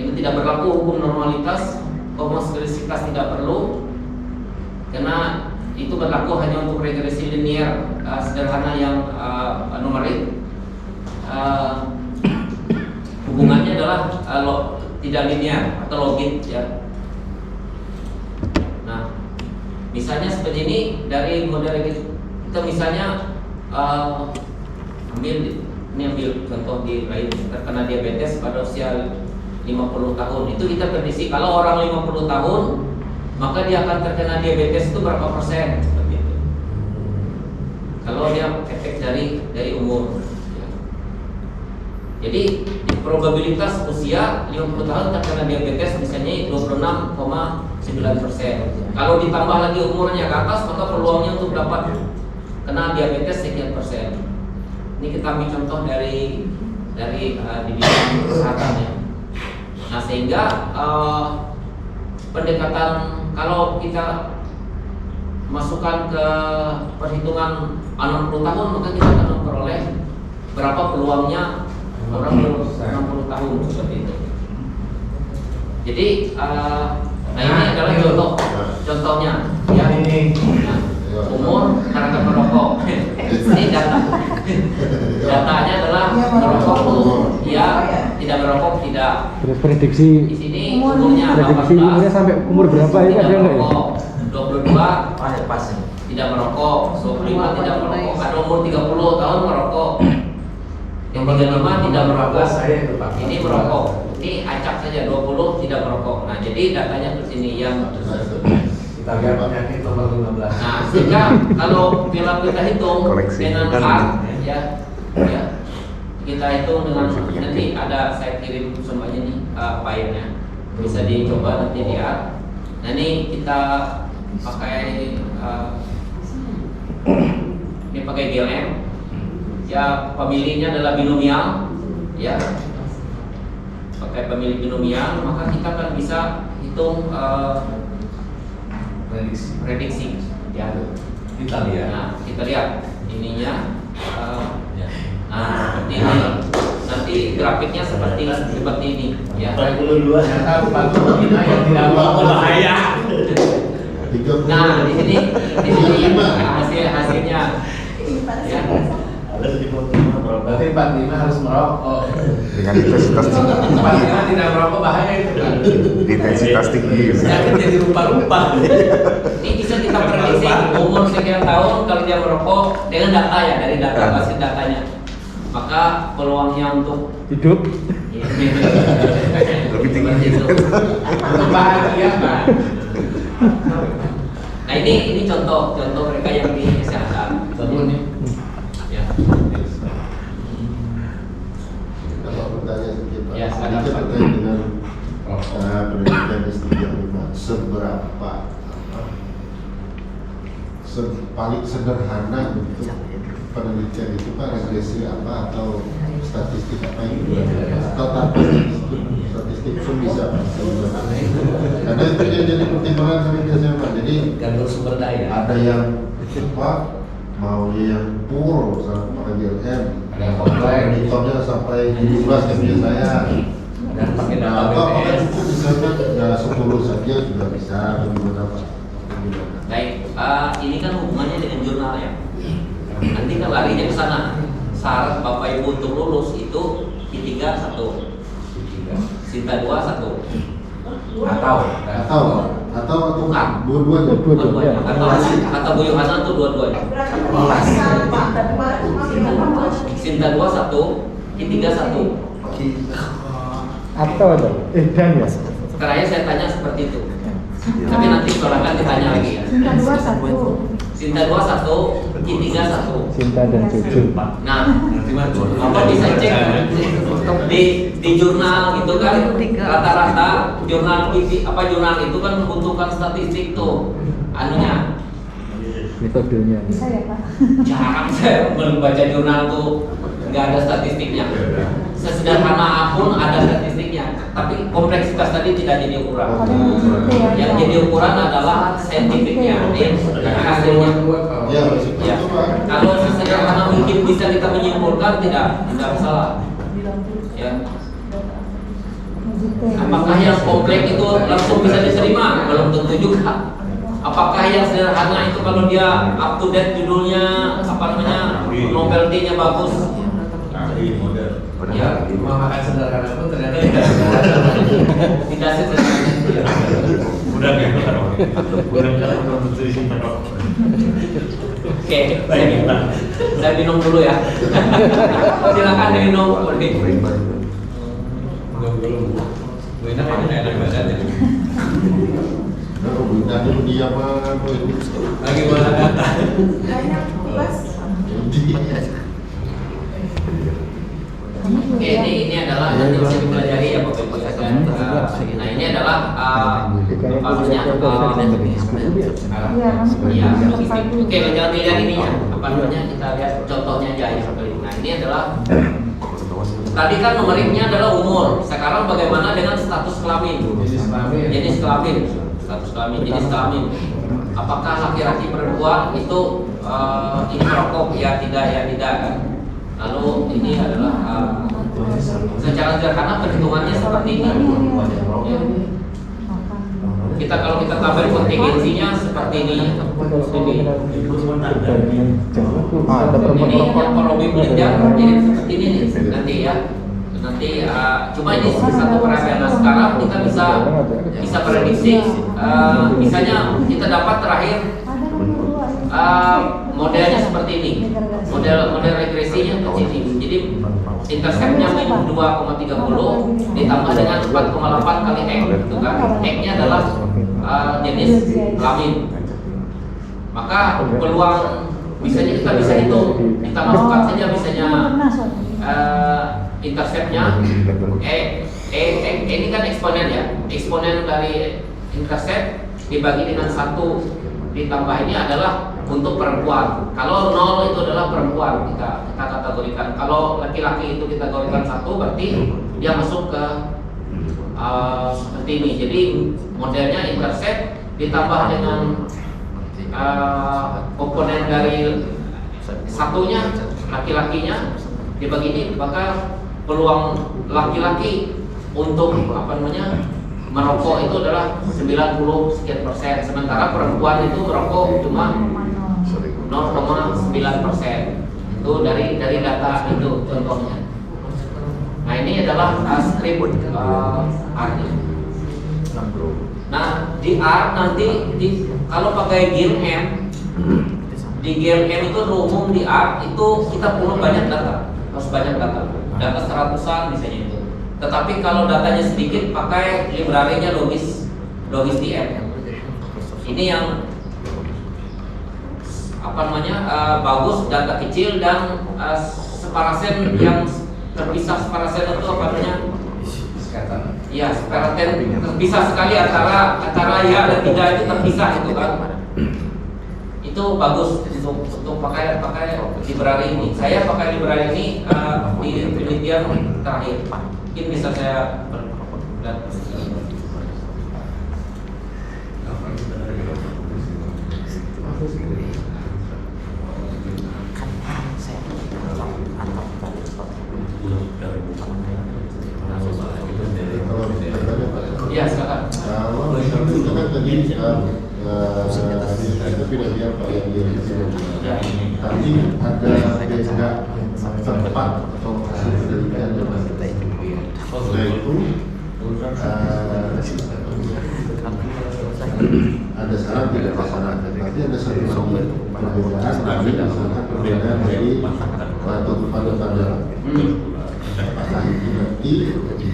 ini tidak berlaku hukum normalitas, homoscedasitas tidak perlu, karena itu berlaku hanya untuk regresi linear sederhana yang numerik. Hubungannya adalah tidak linear atau logit ya. Nah, misalnya seperti ini dari model kita misalnya ambil contoh di lain terkena diabetes pada usia 50 tahun. Itu kita prediksi kalau orang 50 tahun maka dia akan terkena diabetes itu berapa persen seperti itu. Kalau dia efek dari umur. Ya. Jadi probabilitas usia 50 tahun terkena diabetes misalnya 26,9%. Kalau ditambah lagi umurnya ke atas maka peluangnya untuk dapat kena diabetes sekian persen. Ini kita ambil contoh dari di bidang kesehatan ya. Nah sehingga pendekatan kalau kita masukkan ke perhitungan 60 tahun maka kita akan memperoleh berapa peluangnya orang 60 tahun seperti itu. Jadi nah ini adalah contohnya ya. Nah, umur karena merokok. Ini datanya adalah merokok ya, tidak merokok tidak. Terus prediksi Di sini umurnya prediksi 18, umurnya sampai umur berapa itu tidak ada nggak ya? merokok. 22 tidak merokok, 25 tidak merokok, ada umur 30 tahun merokok. Yang 35 tidak merokok. Ini merokok. Ini acak saja 20 tidak merokok. Nah, jadi datanya ke sini yang Kita lihat penyakit nomor 15. nah, sehingga kalau bila kita hitung Koleksi. dengan A ya, kita hitung dengan nanti ada saya kirim semuanya nih filenya bisa dicoba nanti lihat. Nah ini kita pakai ini pakai GLM ya, pemilihnya adalah binomial ya, pakai pemilih binomial maka kita akan bisa hitung prediksi ya. Kita lihat. Nah, kita lihat ininya. Nah, seperti ini. Nanti grafiknya seperti ini ya. 42 ternyata 45 yang tidak merokok bahaya. Nah, di sini hasilnya ya. Berarti 45 harus merokok. dengan intensitas tinggi. Pastinya tidak merokok bahaya itu kan. Intensitas tinggi. Penyakit jadi rupa-rupa. Ini bisa kita prediksi umur sekian tahun kalau dia merokok dengan data ya, dari data basis datanya. Maka peluangnya untuk Hidup. Lebih tinggi. Gitu. Bahagia kan. Nah ini contoh mereka yang di kesehatan. Contoh nih. Ya. Kalau bertanya sedikit Pak, Ya, silakan, ini Pak. terkait dengan pendidikan S3 Pak, seberapa paling sederhana untuk penelitian itu Pak, regresi apa atau statistik apa itu atau tanpa statistik pun bisa Pak, karena itu yang jadi pertimbangan kami biasanya Pak. Jadi Gantung sumber daya. ada yang cepat, mau yang pur, sama GLM, Ada yang komplain. editornya sampai 17 kan biasa saya. Dan pakai data Nah, apakah BPS. cukup misalkan ya 10 saja juga bisa, bagaimana Pak? Bagaimana? Baik, ini kan hubungannya dengan jurnal ya. Nanti kan larinya ke sana. Syarat Bapak Ibu untuk lulus itu I3 1, Sinta 2 1. Atau Bukan. dua-duanya. Dua-duanya. Kata Bu Yohana tuh dua-duanya. Berarti bisa Pak, cuma kita Sinta 2 1, I3 1. Atau ada. Dan ya. Karena saya tanya seperti itu. Tapi nanti silakan ditanya lagi ya. Sinta 2 1. Sinta 2 1, I3 1. Cinta dan cucu. Nah, Bapak bisa cek di jurnal gitu kan, rata-rata jurnal itu kan membutuhkan statistik tuh anunya. Metodenya. Bisa ya Pak? Jarang saya membaca jurnal tuh nggak ada statistiknya. Sesederhana apapun ada statistiknya, tapi kompleksitas tadi tidak jadi ukuran. Yang jadi ukuran adalah saintifiknya, hasilnya. Ya, seperti Ya, itu Pak. kalau sesederhana mungkin bisa kita menyimpulkan tidak masalah. Ya. Apakah yang kompleks itu langsung bisa diterima? Belum tentu juga. Apakah yang sederhana itu kalau dia up to date judulnya apa namanya novelty-nya bagus? Ya, Cuma makan sederhana pun ternyata tidak sederhana. tidak sederhana. Oke, saya minum dulu ya. Silakan diminum. Bu Ina kayaknya enak banget ya. Tadi dia mah ini. Lagi mana? banyak tugas. Oke, ini adalah nanti bisa dipelajari ya Bapak Ibu sekalian. Nah ini adalah apa namanya ya logistik. Oke, jangan dilihat ini ya. Apa namanya kita lihat contohnya aja ya seperti ini. Nah ini adalah tadi kan numeriknya adalah umur. Sekarang bagaimana dengan status kelamin? Jenis kelamin, status kelamin, jenis kelamin. Apakah laki-laki perempuan itu ini merokok? Ya tidak kan. Lalu ini adalah secara sederhana perhitungannya seperti ini. Ya. Kalau kita tambahin kontingensinya seperti ini. Ada Ini yang kalau lebih belajar jadi seperti ini nih nanti ya. Nanti cuma ini satu parameter. Nah, sekarang kita bisa prediksi. Misalnya kita dapat terakhir modelnya seperti ini. Model regresinya kecil ini. Jadi interceptnya minus 2,30 ditambah dengan 4,8 kali X, gitu kan? X-nya adalah jenis kelamin. Maka peluang misalnya kita bisa hitung, kita masukkan saja misalnya interceptnya ini kan eksponen ya, eksponen dari intercept dibagi dengan 1 ditambah ini adalah untuk perempuan. Kalau 0 itu adalah perempuan, kita kategorikan. Kalau laki-laki itu kita kategorikan 1, berarti dia masuk ke seperti ini. Jadi modelnya intercept ditambah dengan komponen dari satunya laki-lakinya dibagi ini, maka peluang laki-laki untuk merokok itu adalah 90 sekian persen, sementara perempuan itu merokok cuma 0,9%. Itu dari data itu contohnya. Nah ini adalah strip R. Nah di R nanti kalau pakai GIL M, di GIL M itu umum di R itu kita perlu banyak data, harus banyak data 100-an misalnya itu. Tetapi kalau datanya sedikit pakai library-nya LogisDM. Ini yang bagus, data kecil dan separasen yang terpisah. Separasen itu apa namanya? Ya, separasen terpisah sekali antara ya dan tidak itu terpisah itu kan. Itu bagus untuk pakai library ini. Saya pakai library ini di penelitian terakhir. Mungkin bisa saya lihat. Ya, silakan. Kalau itu kan tadi kita tidak lihat Pak yang dia tapi ada beda tempat atau hasil penelitian yaitu ada syarat tidak ada syarat, tapi ada satu perbedaan tadi misalkan perbedaan dari tuntutan pada apakah itu nanti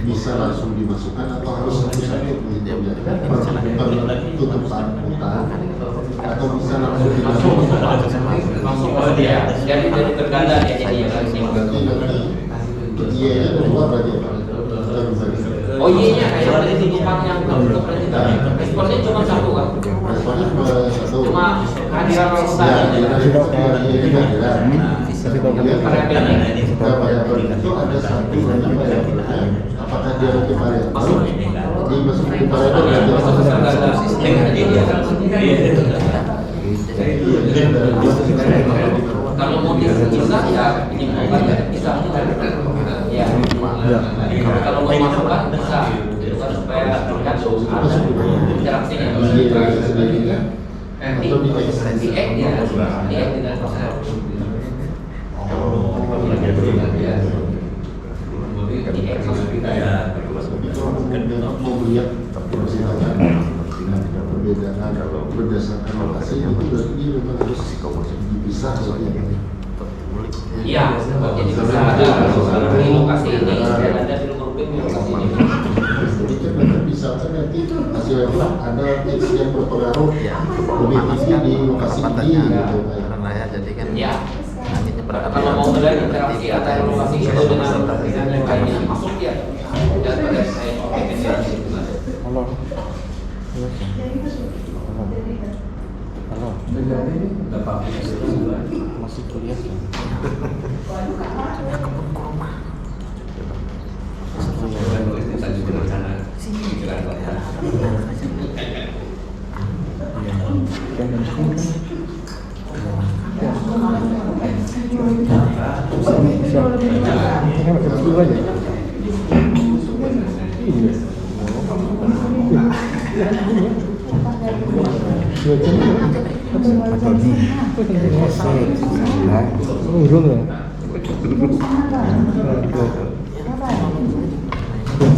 bisa langsung dimasukkan atau harus satu-satu tuntutan utang atau bisa langsung dimasukkan Langsung dia. Jadi terganda dia jadi ya. berarti nanti iya nya keluar berarti ya Pak. Oh iya nya kayak dari tuntutan yang untuk kita. Responnya cuma satu kan? Responnya cuma satu. Cuma kehadiran Ya, variabel itu ada satu variabelnya. Apakah dia nanti variabel? Dimasukin ke variabel kalau mau dipisah ya menyimpulkan ya bisa ya. Kalau mau masukkan bisa itu kan supaya lihat interaksinya atau di X di X ya di X tidak mau melihat perbedaan berdasarkan lokasi itu berarti dia memang harus dipisah soalnya. iya jadi bisa ada di lokasi ini dan ada di lokasi ini. Jadi kan nanti misalkan nanti hasilnya ada X yang berpengaruh lebih tinggi di lokasi ini gitu. Jadi kan Ya. Kalau mau melihat interaksi antara lokasi itu dengan yang lainnya masuk ya. Dan pada saya Halo. Halo. Masih kuliah.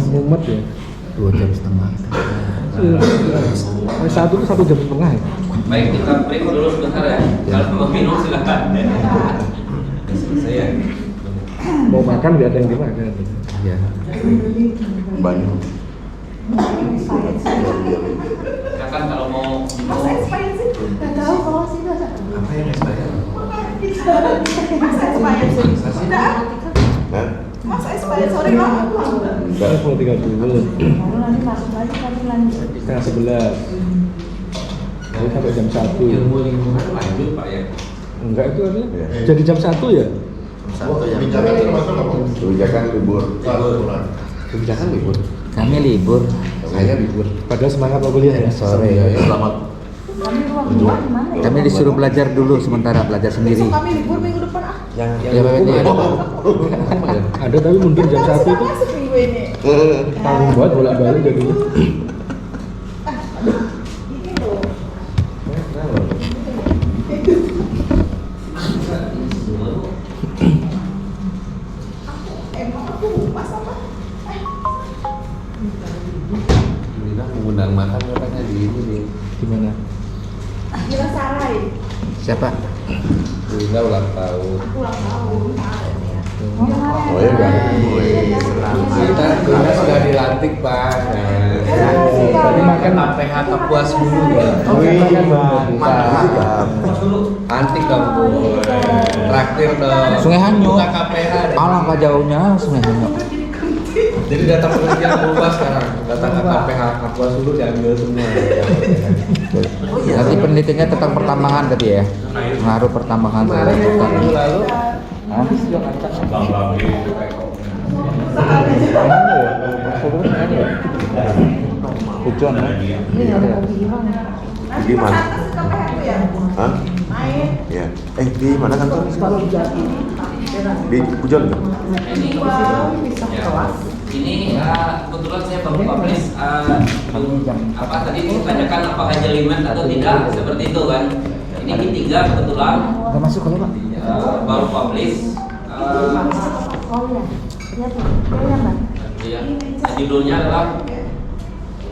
Mumet ya? 2 jam setengah. Satu itu 1 jam setengah ya? baik kita break dulu sebentar ya. Kalau mau minum silakan. Saya Mau makan nggak ada yang dimakan. Ya. Banyak. silakan kalau mau Masa expired sih? Nggak tahu kalau sih itu ada. Apa yang expired? Masa expired sih? Udah. Hah? Masa expired? Sorry banget. Saya mau 30. Baru nanti masuk lagi tadi lanjut. Setengah 11. Jadi sampai jam 1. Ilmu lingkungan lanjut Pak ya. Enggak itu artinya. Ya. Jadi jam 1 ya? Kebijakan termasuk apa? Kebijakan libur. Kebijakan libur. Kami libur. Saya libur. Padahal semangat mau kuliah ya? Sore. Selamat. Kami ruang dua di mana ya? Kami disuruh belajar dulu sementara belajar sendiri. Besok kami libur minggu depan ah. Ya PPT. Ada tapi mundur jam 1 itu Masuk minggu ini. tanggung buat bolak-balik jadinya. Ini loh. Emang aku lupa sama Gila Sarai. Siapa? Luna ulang tahun. Aku ulang tahun kemarin ya. Oh ya kan? Kita sudah dilantik Pak. Tadi makan PH Kapuas dulu ya. mantap. Antik dong Bu. Traktir dong. Sungai Hanyut. Buka KPH. Alangkah jauhnya Sungai Hanyut. Jadi datang penelitian berubah sekarang. Datang ke KPH Kapuas dulu diambil semua. Nanti penelitiannya tentang pertambangan tadi ya. Pengaruh pertambangan terhadap hutan. Minggu lalu Hah? Hujan ya? Ini ada kopi hilang. Di mana? Ke KPH tuh ya? Hah? Main. Ya. Di mana kantor? Di Pujon nggak? Ini ya. Ini kebetulan saya baru publish apa tadi ditanyakan apakah jelimet atau tidak seperti itu kan. Ini ketiga kebetulan Nggak masuk kali Pak? baru publish. Oh iya. Iya tuh. Iya Mbak. Ya, judulnya adalah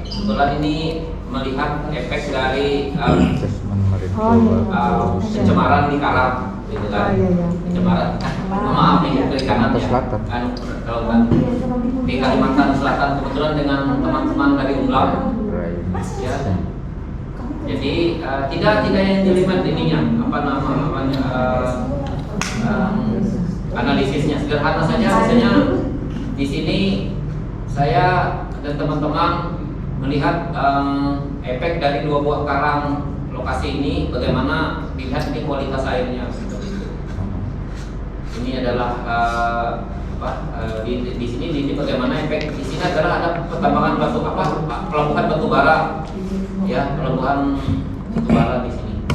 kebetulan ini melihat efek dari Oh iya. pencemaran di Karang, gitu kan? Oh, iya. Pencemaran. Maaf nih kiri kanan ya. Selatan. Kalau kan di Kalimantan Selatan kebetulan dengan teman-teman dari Umlam, ya. Jadi tidak yang jelimet ininya, analisisnya sederhana saja. Misalnya di sini saya dan teman-teman melihat efek dari 2 buah karang lokasi ini, bagaimana dilihat ini kualitas airnya seperti itu. Ini adalah di sini bagaimana efek di sini adalah ada pertambangan pelabuhan batu bara, ya pelabuhan batu bara di sini.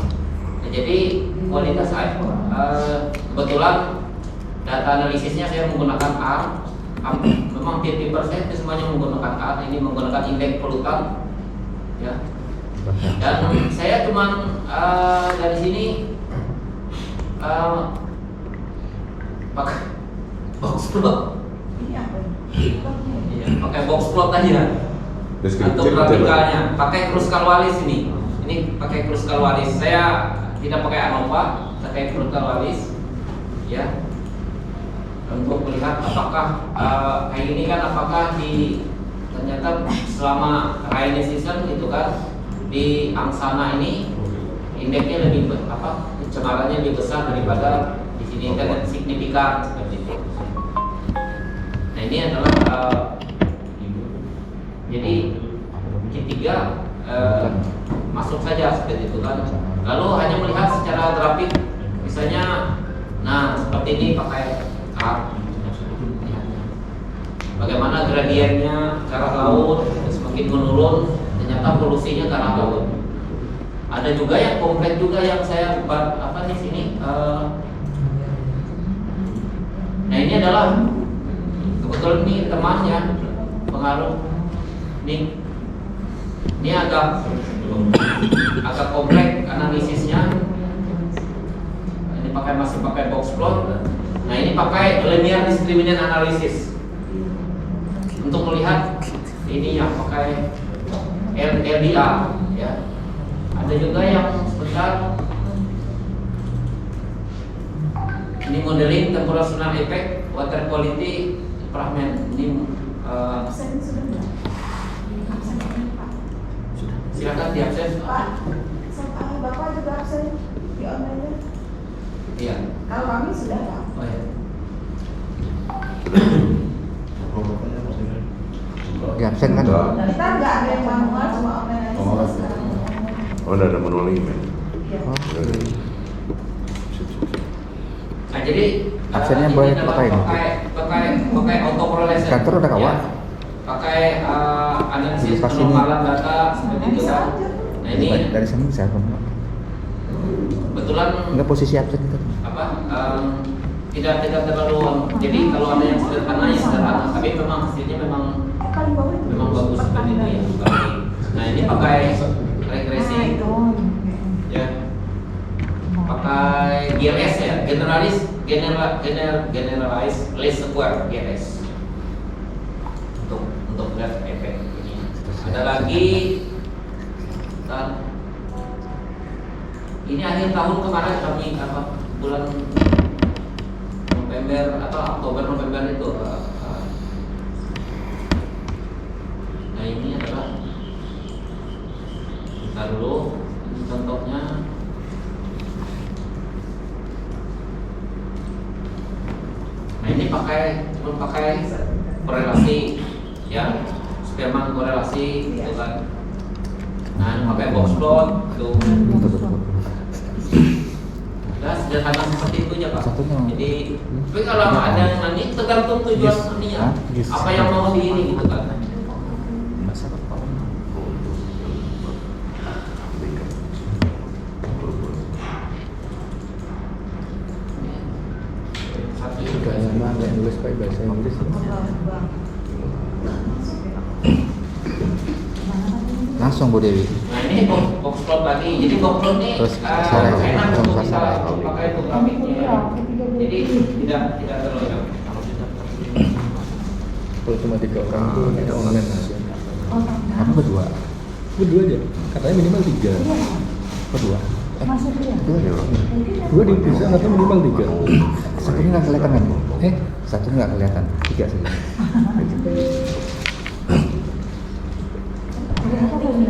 Nah, jadi kualitas air kebetulan data analisisnya saya menggunakan R. Memang 50% itu semuanya menggunakan R. Ini menggunakan indeks polutan, ya. Dan saya cuman dari sini pakai box plot. Ini apa? Iya, pakai box plot aja. Deskripsi Untuk grafikanya, pakai Kruskal Wallis ini. Ini pakai Kruskal Wallis. Saya tidak pakai ANOVA, pakai Kruskal Wallis. Ya. Untuk melihat apakah kayak ini kan apakah ternyata selama rainy season gitu kan di Angsana ini indeksnya lebih pencemarannya lebih besar daripada di sini kan signifikan seperti itu. Nah ini adalah jadi ketiga masuk saja seperti itu kan. Lalu hanya melihat secara grafik misalnya, nah seperti ini pakai bagaimana gradiennya ke arah laut semakin menurun, ternyata polusinya ke arah laut. Ada juga yang kompleks juga yang saya buat di sini. Nah ini adalah kebetulan ini temannya pengaruh ini agak kompleks analisisnya. Ini masih pakai box plot. Nah ini pakai linear discriminant analysis untuk melihat ininya pakai LDA ya. Ada juga yang sebentar ini modeling temporal tsunami effect water quality fragment ini Absen sudah enggak? Absen ini Pak. silakan di absen. Pak, Bapak juga absen di online. Iya. Kalau kami sudah Pak. Oh ya. Di absen kan? Kita nggak ada yang manual, cuma online aja sudah sekarang. Oh, udah ada manual lagi, men. Iya. Nah jadi Absennya ini boleh adalah pakai autocorrelation. Kantor udah kawan? Ya. Pakai analisis Pas ini. penormalan data seperti itu kan. Nah ini Dari sini bisa kan? kebetulan Enggak posisi absen itu. tidak terlalu, jadi kalau ada yang sederhana ya sederhana, tapi memang hasilnya memang Paling bawah itu bagus seperti itu ya. Nah ini pakai regresi ya, pakai GLS ya, generalize least square GLS untuk melihat efek ini. Ada lagi Ini akhir tahun kemarin kami bulan November atau Oktober November itu. Nah ini adalah, bentar dulu, ini contohnya. Nah ini pakai korelasi, ya, sperma korelasi, gitu kan. Nah ini pakai box plot, tuh. Nah, sederhana seperti itu aja Pak. Jadi, tapi kalau ada yang nanti tergantung tujuan nantinya. Apa yang mau di ini gitu kan. Gak lama nggak nulis pakai bahasa Inggris. Langsung Bu Dewi. Nah ini box plot tadi. Jadi box plot ini Terus enak langsung untuk kita sasaran. pakai untuk grafiknya. Jadi tidak terlalu jauh. Kalau cuma 3 orang tuh kita online aja. Kamu berdua. Berdua aja. Katanya minimal 3. Berdua. Masuk ya? Dua bisa atau minimal 3. Satunya nggak kelihatan kan Bu? Satunya nggak kelihatan. 3 saja. Lihat apa ini?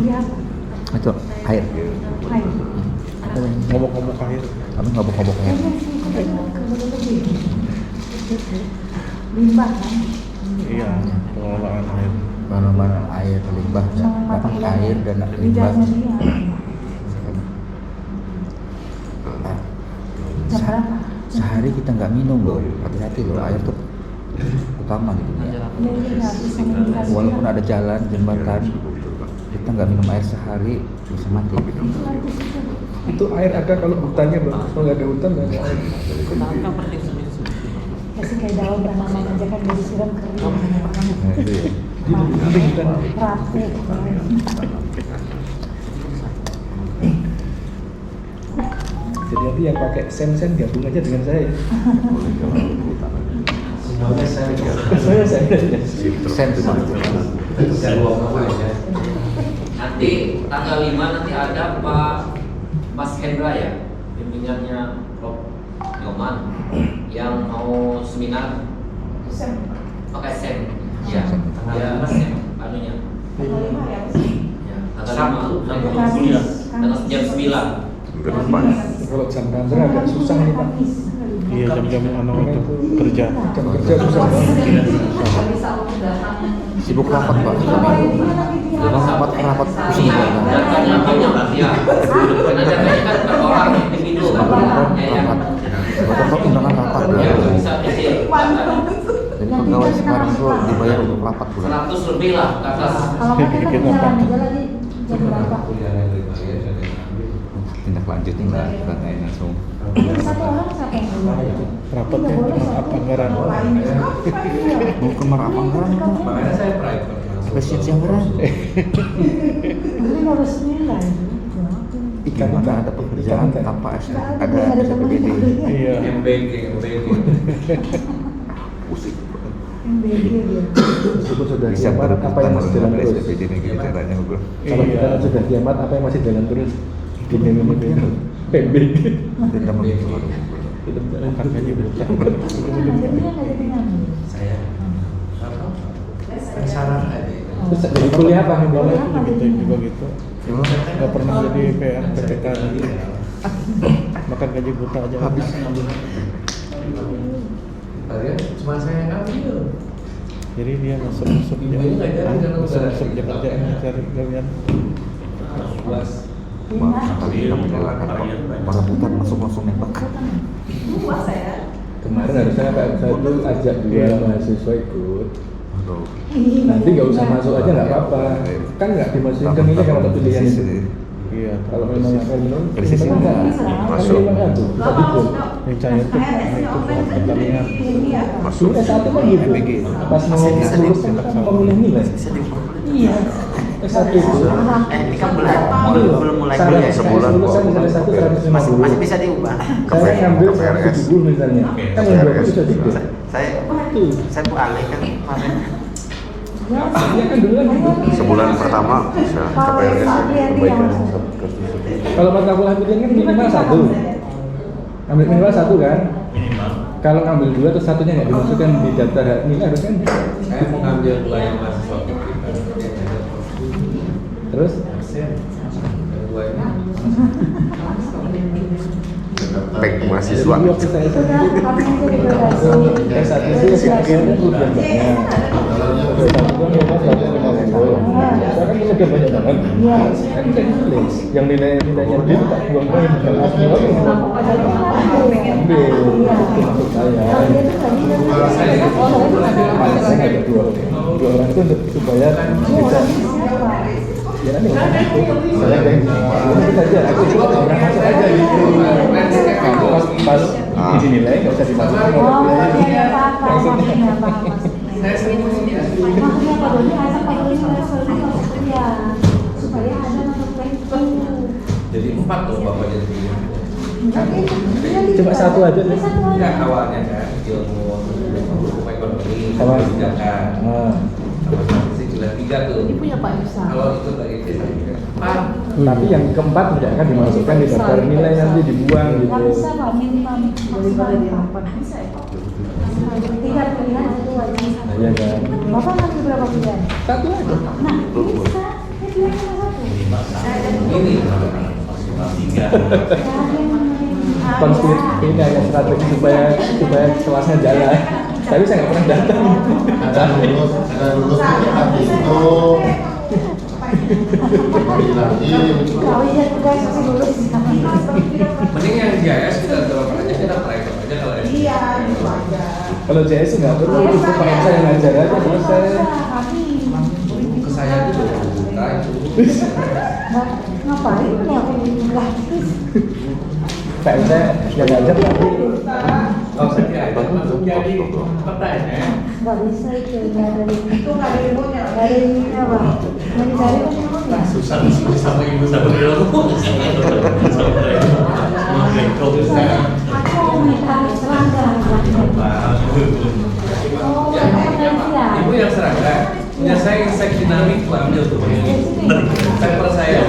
Lihat apa? Itu air. Air. Ngomong-ngomong air. Kami ngobok-ngobok air. Limbah kan? Iya, pengelolaan air. Pengelolaan air, limbah, air dan limbah. Lidahnya dia. Jam berapa? Sehari kita nggak minum loh, hati-hati loh, air tuh utama gitu ya. Walaupun ada jalan, jembatan, kita nggak minum air sehari bisa mati. Itu air ada kalau hutannya bagus, kalau nggak ada hutan nggak ada air. Masih kayak daun tanaman aja kan jadi siram kering. Nah, itu ya. Rapuh. Jadi nanti yang pakai sen gabung aja dengan saya. Semuanya Saya Sen itu. Nanti tanggal 5 nanti ada Pak Mas Hendra ya, pimpinannya Prof. Nyoman yang mau seminar pakai sen. Ya, ya sen anunya. Ya, tanggal 5 tanggal jam 9. Kalau jam kantor agak susah nih Pak. Iya, jam-jam anak itu kerja. Jam kerja susah banget. Sibuk rapat Pak. Rapat pusing banget. Datanya banyak ya. Karena datanya kan per orang individu kan. Betul undangan rapat Ya, ya. bisa isi Jadi pegawai sekarang tuh dibayar untuk rapat bukan? 100 lebih lah ke atas. Kalau kita kan jalan aja lagi jam berapa? Tindak lanjutin lah, bukan kayak langsung. Satu orang siapa yang dulu? Rapatnya maaf anggaran. Bukan marah anggaran Pak. Makanya saya private. Spesies anggaran. Ini harus nilai. Gimana ada pekerjaan tanpa ada SPBD? Iya. MBG. MBG dia. Meskipun sudah Bisa kiamat, apa yang masih jalan terus? SPBD ini gitu caranya gue. Kalau kita sudah kiamat, apa yang masih jalan terus? Gini PBG. Tidak begitu. Kita jalan Bukan gaji buta. Dia nggak jadi ngambil. Saya saran aja. Terus jadi kuliah apa nih Bapak? Gitu juga gitu. Gak pernah jadi PR PPK lagi. Makan gaji buta aja. Habis. Kalian cuma saya yang ngambil. Jadi dia masuk Ibunya nggak jadi karena udah masuk kerjaan cari kalian. Kali kita menyalahkan para buta masuk nembak. Luas saya. Kemarin harusnya Pak saya tuh ajak dua mahasiswa ikut. Aduh. Nanti nggak usah masuk aja nggak apa-apa. Kan nggak dimasukin ke nilai kalau ada pilihan itu. Iya. Kalau memang akan minum, Krisis kan ini masuk. Kan bisa dikul. Yang saya itu pertandingan. Masuk S1 kan gitu. Pas mau lulus kan pemilih nilai. Iya. S1 itu. Ini kan belum mulai Syarat kuliah. sebulan lulusan misalnya 150. Masih bisa diubah. Saya ngambil 170 misalnya. Kan yang 20 bisa dikul. Saya Bu Ale kan kemarin. Iya kan dulu kan gitu. Sebulan pertama bisa KPRS perbaikan Kalau mata kuliah pilihan kan minimal 1. Ambil minimal 1 kan? Kalau ngambil 2 terus satunya nggak dimasukkan di daftar hak nilai harus kan? Saya mau ngambil 2 yang mahasiswa kita. Terus? Yang 2 ini. Pek mahasiswa. Jadi waktu saya Sudah kami aja degradasi. S1 itu sekian udah banyak. S1 kan memang 150. Saya kan udah banyak banget. Iya. Kan bisa ditulis. Yang nilainya dia tak buang-buang bukan asli lagi. Ambil itu maksud saya. Kalau dia tuh tadi Saya nggak ada dua orang itu untuk supaya bisa ya nanti saya kayak itu saja aku cuma orang masuk aja gitu pas izin nilai nggak usah dimasukin Oh, iya, paham maksudnya, paham maksudnya. Maksudnya Pak Doni ajak Pak Doni level ini masuk kuliah supaya ada masuk itu. Jadi 4 tuh Bapak jadi pilih. Cuma satu aja deh. Ya awalnya kan ilmu hukum ekonomi, Sama. kebijakan. Sama sih jelas 3 tuh. Ini punya Pak Yusa. Kalau itu dari kita Tapi yang keempat tidak akan dimasukkan di daftar nilai nanti dibuang Nggak gitu. bisa Pak, minimal maksimal 4. Bisa ya Pak? 3 pilihan itu wajib. Iya kan. Bapak ngambil berapa pilihan? Satu aja. Nah, bisa. Ini pilihan cuma 1. ini Konspirasi ini hanya strategi supaya kelasnya jalan. Tapi saya nggak pernah datang. Ada lulus habis itu kembali lagi. Kalau iya tugas masih lulus. mending yang JS kita terapkan aja, kita private aja kalau ini. Iya, itu aja. Kalau JS nggak perlu, itu pakai saya ngajar aja selesai. Ke saya itu 20 juta itu. Ngapain ya aku gratis? Pak saya yang ngajar tapi Kalau saya diajak masuk jadi petanya. Nggak bisa itu, nggak ada Itu nggak ada ilmunya. nggak ada ininya Pak. Mau dicari kan ilmunya. Susah sama ibu sama ilmu. Aku minta serangga. Oh, potensial. Ibu yang serangga, punya saya insek dinamik tuh ambil tuh. Saya percaya.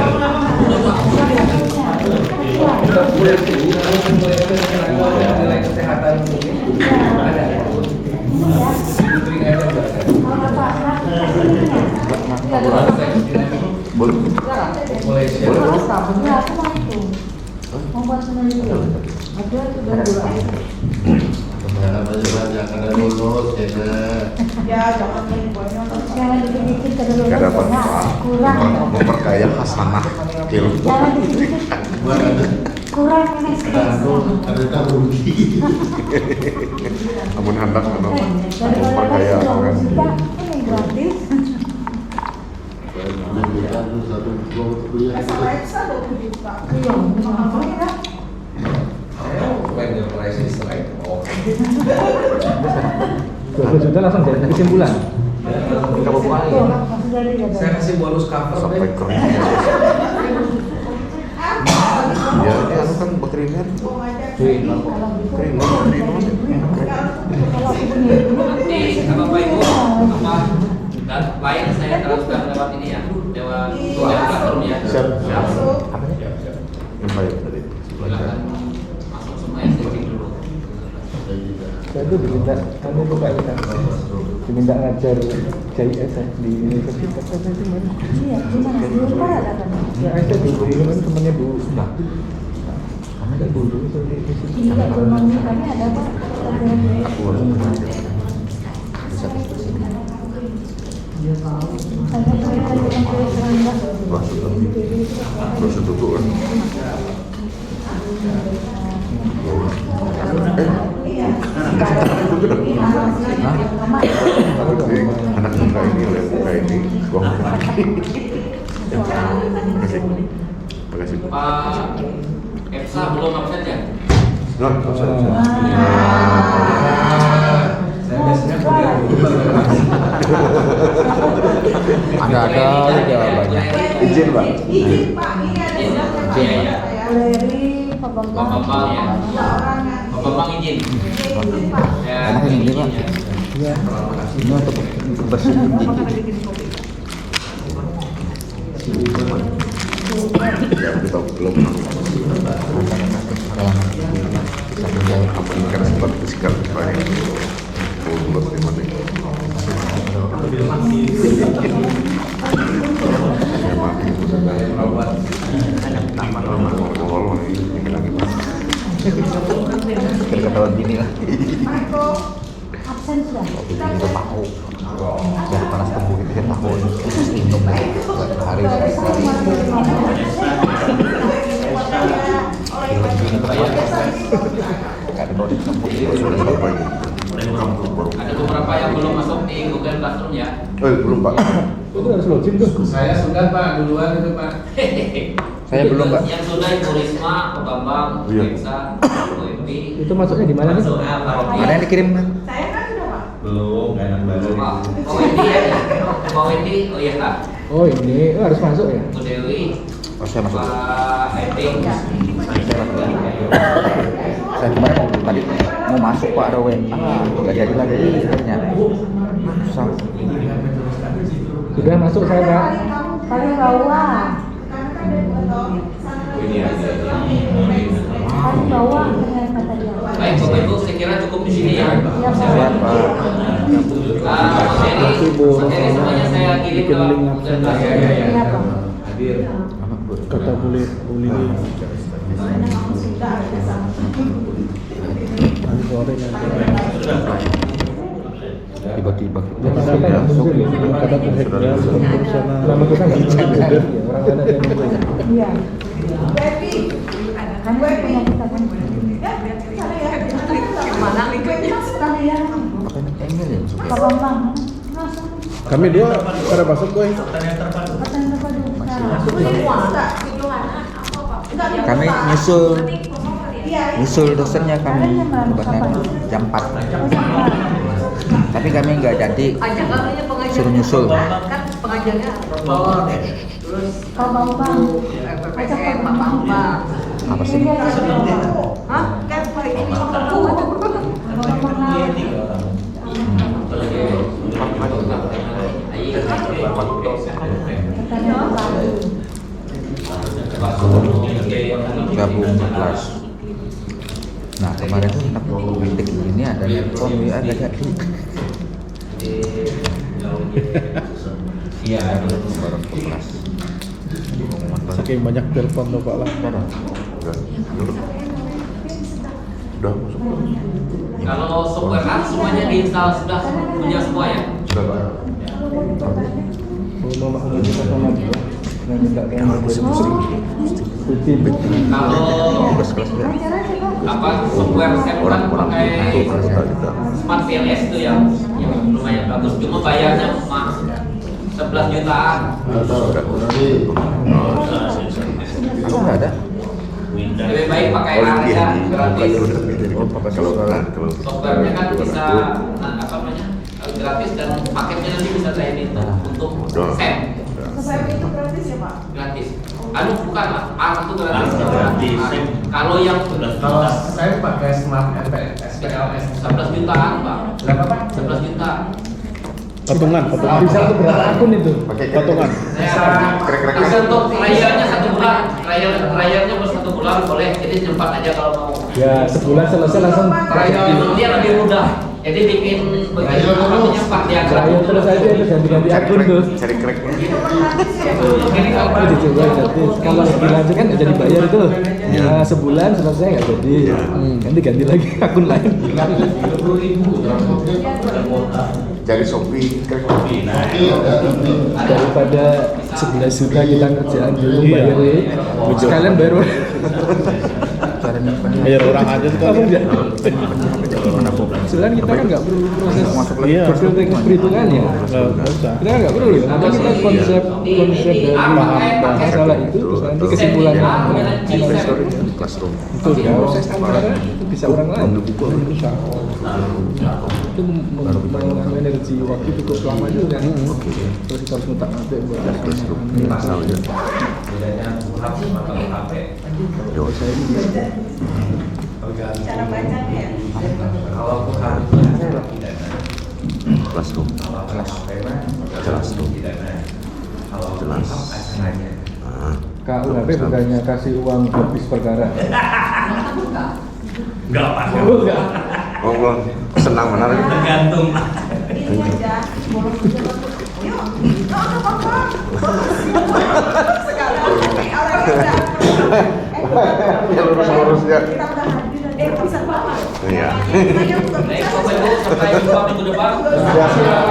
Boleh tuh, nilai kesehatan ada. Putri nggak ada juga. Boleh. Mulai share. Ya, aku mau itu. Mau buat penelitian. Ada sudah dua. Jangan banyak-banyak, ada lulus, Ya, jangan main banyak. Jangan dikit-dikit kedua Gak dapat kurang. memperkaya hasanah kil. Jangan dikit-dikit kurang ini ada rugi. Namun hendak daripada memperkaya kasih orang. 20 juta ini gratis. Satu kuliah SLX 20 juta. Iya, apa kita? When the price is right, oh. 20 juta langsung jadi kesimpulan. Kamu paling. Tuh, langsung jadi ya. Saya kasih bonus cover Sampai deh. kering. Ya ini anu kan bekrimer. Krimer. Kalau aku punya ibu, Nanti Bapak Ibu apa dan lain saya teruskan lewat ini ya, lewat platform ya. Siap. Siap. Invite tadi. Silakan masuk semua yang saya cek dulu. Saya itu diminta, kamu tuh Pak Ikan, diminta ngajar JIS di universitas apa itu mana? iya, gimana? Di luar ada kan? Ya saya dulu ini kan temannya Bu. Nah, kamu kan dulu di situ. Iya, ekonomi kami ada Pak. Saya mereka dengan kuliah serangga. Terus itu kan. Anak muda ini oleh muda ini gua makasih. Pak Epsa belum absen ya? Nah, absen. Saya biasanya kuliah dulu. Ada jawabannya. Izin, Pak. Izin Pak, ini ada Iya ya. Dari Pak Pak Bambang ya. Pak Bambang izin. Izin Pak. Ya. Enak ini izin Pak. ya. Iya. Ini untuk bersih. Ya kita belum apa ini kan sempat fisikal banyak. Belum gimana? Ya maaf itu sudah. Ketahuan gini lah. Marco absen sudah. Itu tahu. Dari panas tebu gitu kan tahu. Minum hari. Ada beberapa yang belum masuk di Google Classroom ya. Belum Pak. Itu harus login tuh. Saya sudah Pak, duluan itu Pak. Saya belum Pak. Yang sudah Ibu Risma, Pak Bambang, Iya. Reksa, Bu Epi. Itu masuknya di mana nih? Masuknya Pak Rocky. Ada yang dikirim kan? Saya kan sudah Pak. Belum, nggak enak banget. Pak Wendy ya. Pak Wendy, oh iya Kak. Oh ini harus masuk ya? Bu Dewi, Oh saya masuk. Pak Epi. Saya kemarin tadi mau masuk Pak ada WA, nggak jadi lagi akhirnya. Susah. Sudah masuk saya Pak. Paling bawah. Paling bawah dengan kata dia. Baik Bapak Ibu, saya kira cukup di sini ya. Siap Pak. Materi semuanya saya kirim ke Google Classroom. Iya Pak. Hadir. Kata boleh Tiba-tiba kita nggak muncul ya, kata terhadap profesional. Lama kita nggak muncul ya, orang ada yang muncul. Iya. Kan punya kita kan. Mana linknya? Kalian Pak Bambang langsung Kami dua pada masuk boy. pertanyaan terpadu. kami nyusul dosennya kami kebetulan jam 4. Tapi kami nggak jadi suruh nyusul. Pak Bambang. Ajak Pak Bambang. Apa sih? Hah? Kan Pak ini Pak Gabung kelas. Nah kemarin tuh anak kritik ini ada telepon WA nggak jadi. Iya, Baru ke kelas. Saking banyak telepon tuh Pak lah. Udah masuk. kalau software kan semuanya diinstal sudah punya semua ya. Sudah Pak. Mau kita sama juga. Nah, minta yang rutin. Kalau apa software saya kan pakai Smart VLS itu yang lumayan bagus, cuma bayarnya mahal 11 jutaan. Aku nggak ada. Lebih baik pakai harga gratis. Kalau Softwarenya kan bisa apa namanya gratis dan paketnya nanti bisa saya minta untuk set Saya itu gratis ya Pak. gratis. Bukan lah, itu gratis. Gratis. Kalau yang Kalau saya pakai Smart SPLS 11 jutaan Pak. berapa Pak? 11 juta. Potongan. Bisa untuk berapa akun itu? Potongan. Bisa untuk layarnya 1 bulan, layarnya baru 1 bulan boleh. Jadi nyempat aja kalau mau. Ya sebulan selesai langsung. Dia lebih mudah. Jadi bikin begitu namanya Pak dia Trial terus aja itu ganti-ganti akun tuh. cari cracknya. Itu dicoba gratis. Kalau dilanjut kan nggak jadi bayar itu. Nah, sebulan selesai nggak jadi. Nanti ganti lagi akun lain. Cari Shopee crack. Daripada 11 juta kita kerjaan dulu bayar sekalian bayar. Bayar orang aja tuh kan. Sebenarnya kita kan nggak perlu proses perhitungan ya. Kita nggak perlu ya. Karena kita konsep dari masalah itu terus nanti kesimpulannya Classroom. itu ya proses antara itu bisa orang lain. Itu mengambil energi waktu cukup lama juga. Terus kita harus ngutak-ngatik buat Pasalnya. Cara bacanya ya. Classroom. Jelas. KUHP bukannya kasih uang habis perkara. Enggak Pak. Oh, enggak. Oh, belum. Senang benar ini. Tergantung. Ini aja, bolos aja. Yuk, nggak apa-apa. Sekarang ini orang udah. Ya lurus-lurus ya. Kita udah hadir. Bisa Pak. Iya. Saya bukan Baik, bisa. Bapak Ibu, sampai jumpa minggu depan. Terima kasih, Pak.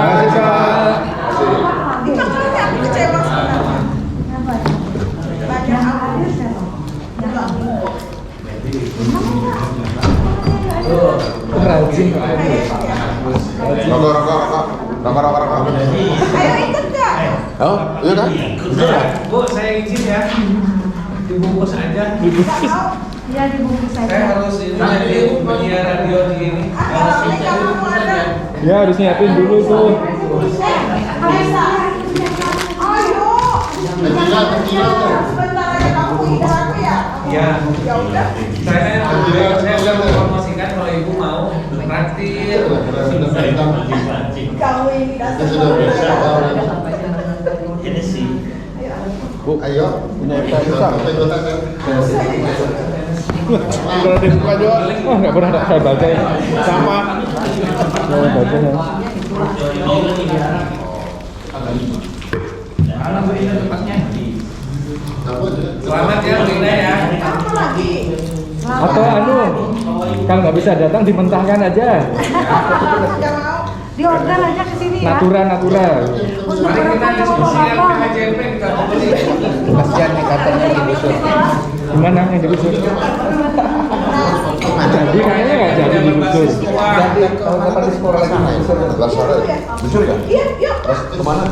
Itu makanya aku kecewa sebenarnya. Kenapa ya? Banyak Yang aku. hadir siapa? Enggak. Rajin Pak. Rokok. Ayo ikut nggak? Oh, iya kan? Bu, saya izin ya. Dibungkus aja. Nggak mau. Iya dibungkus Saya saja. harus ini jadi penyiar radio di ini. Kalau mereka mau ada. Ya harus nyiapin dulu tuh. Bisa. Ayo. Sebentar aja kamu ikut aku ya. Ya. Ya udah. Saya sudah mempromosikan kalau ibu mau traktir. Kamu ini dasar. Sudah bisa. Ini sih. Ayo. Punya FK besar. Kalau dibuka juga, oh nggak pernah saya baca ya. Sama. Saya baca ya. Selamat ya, Linda ya. Apa lagi? Atau kalau nggak bisa datang dimentahkan aja. Nggak mau. Diorder aja ke sini ya. Natural. Untuk Mari kita berapa diskusikan bapak-bapak? PHJP kita beli. Kasihan nih katanya digusur. Gimana yang digusur? Jadi kayaknya nggak jadi digusur. Jadi kalau dapat di sekolah lagi digusur. Busur ya? Iya, yuk. Terus kemana?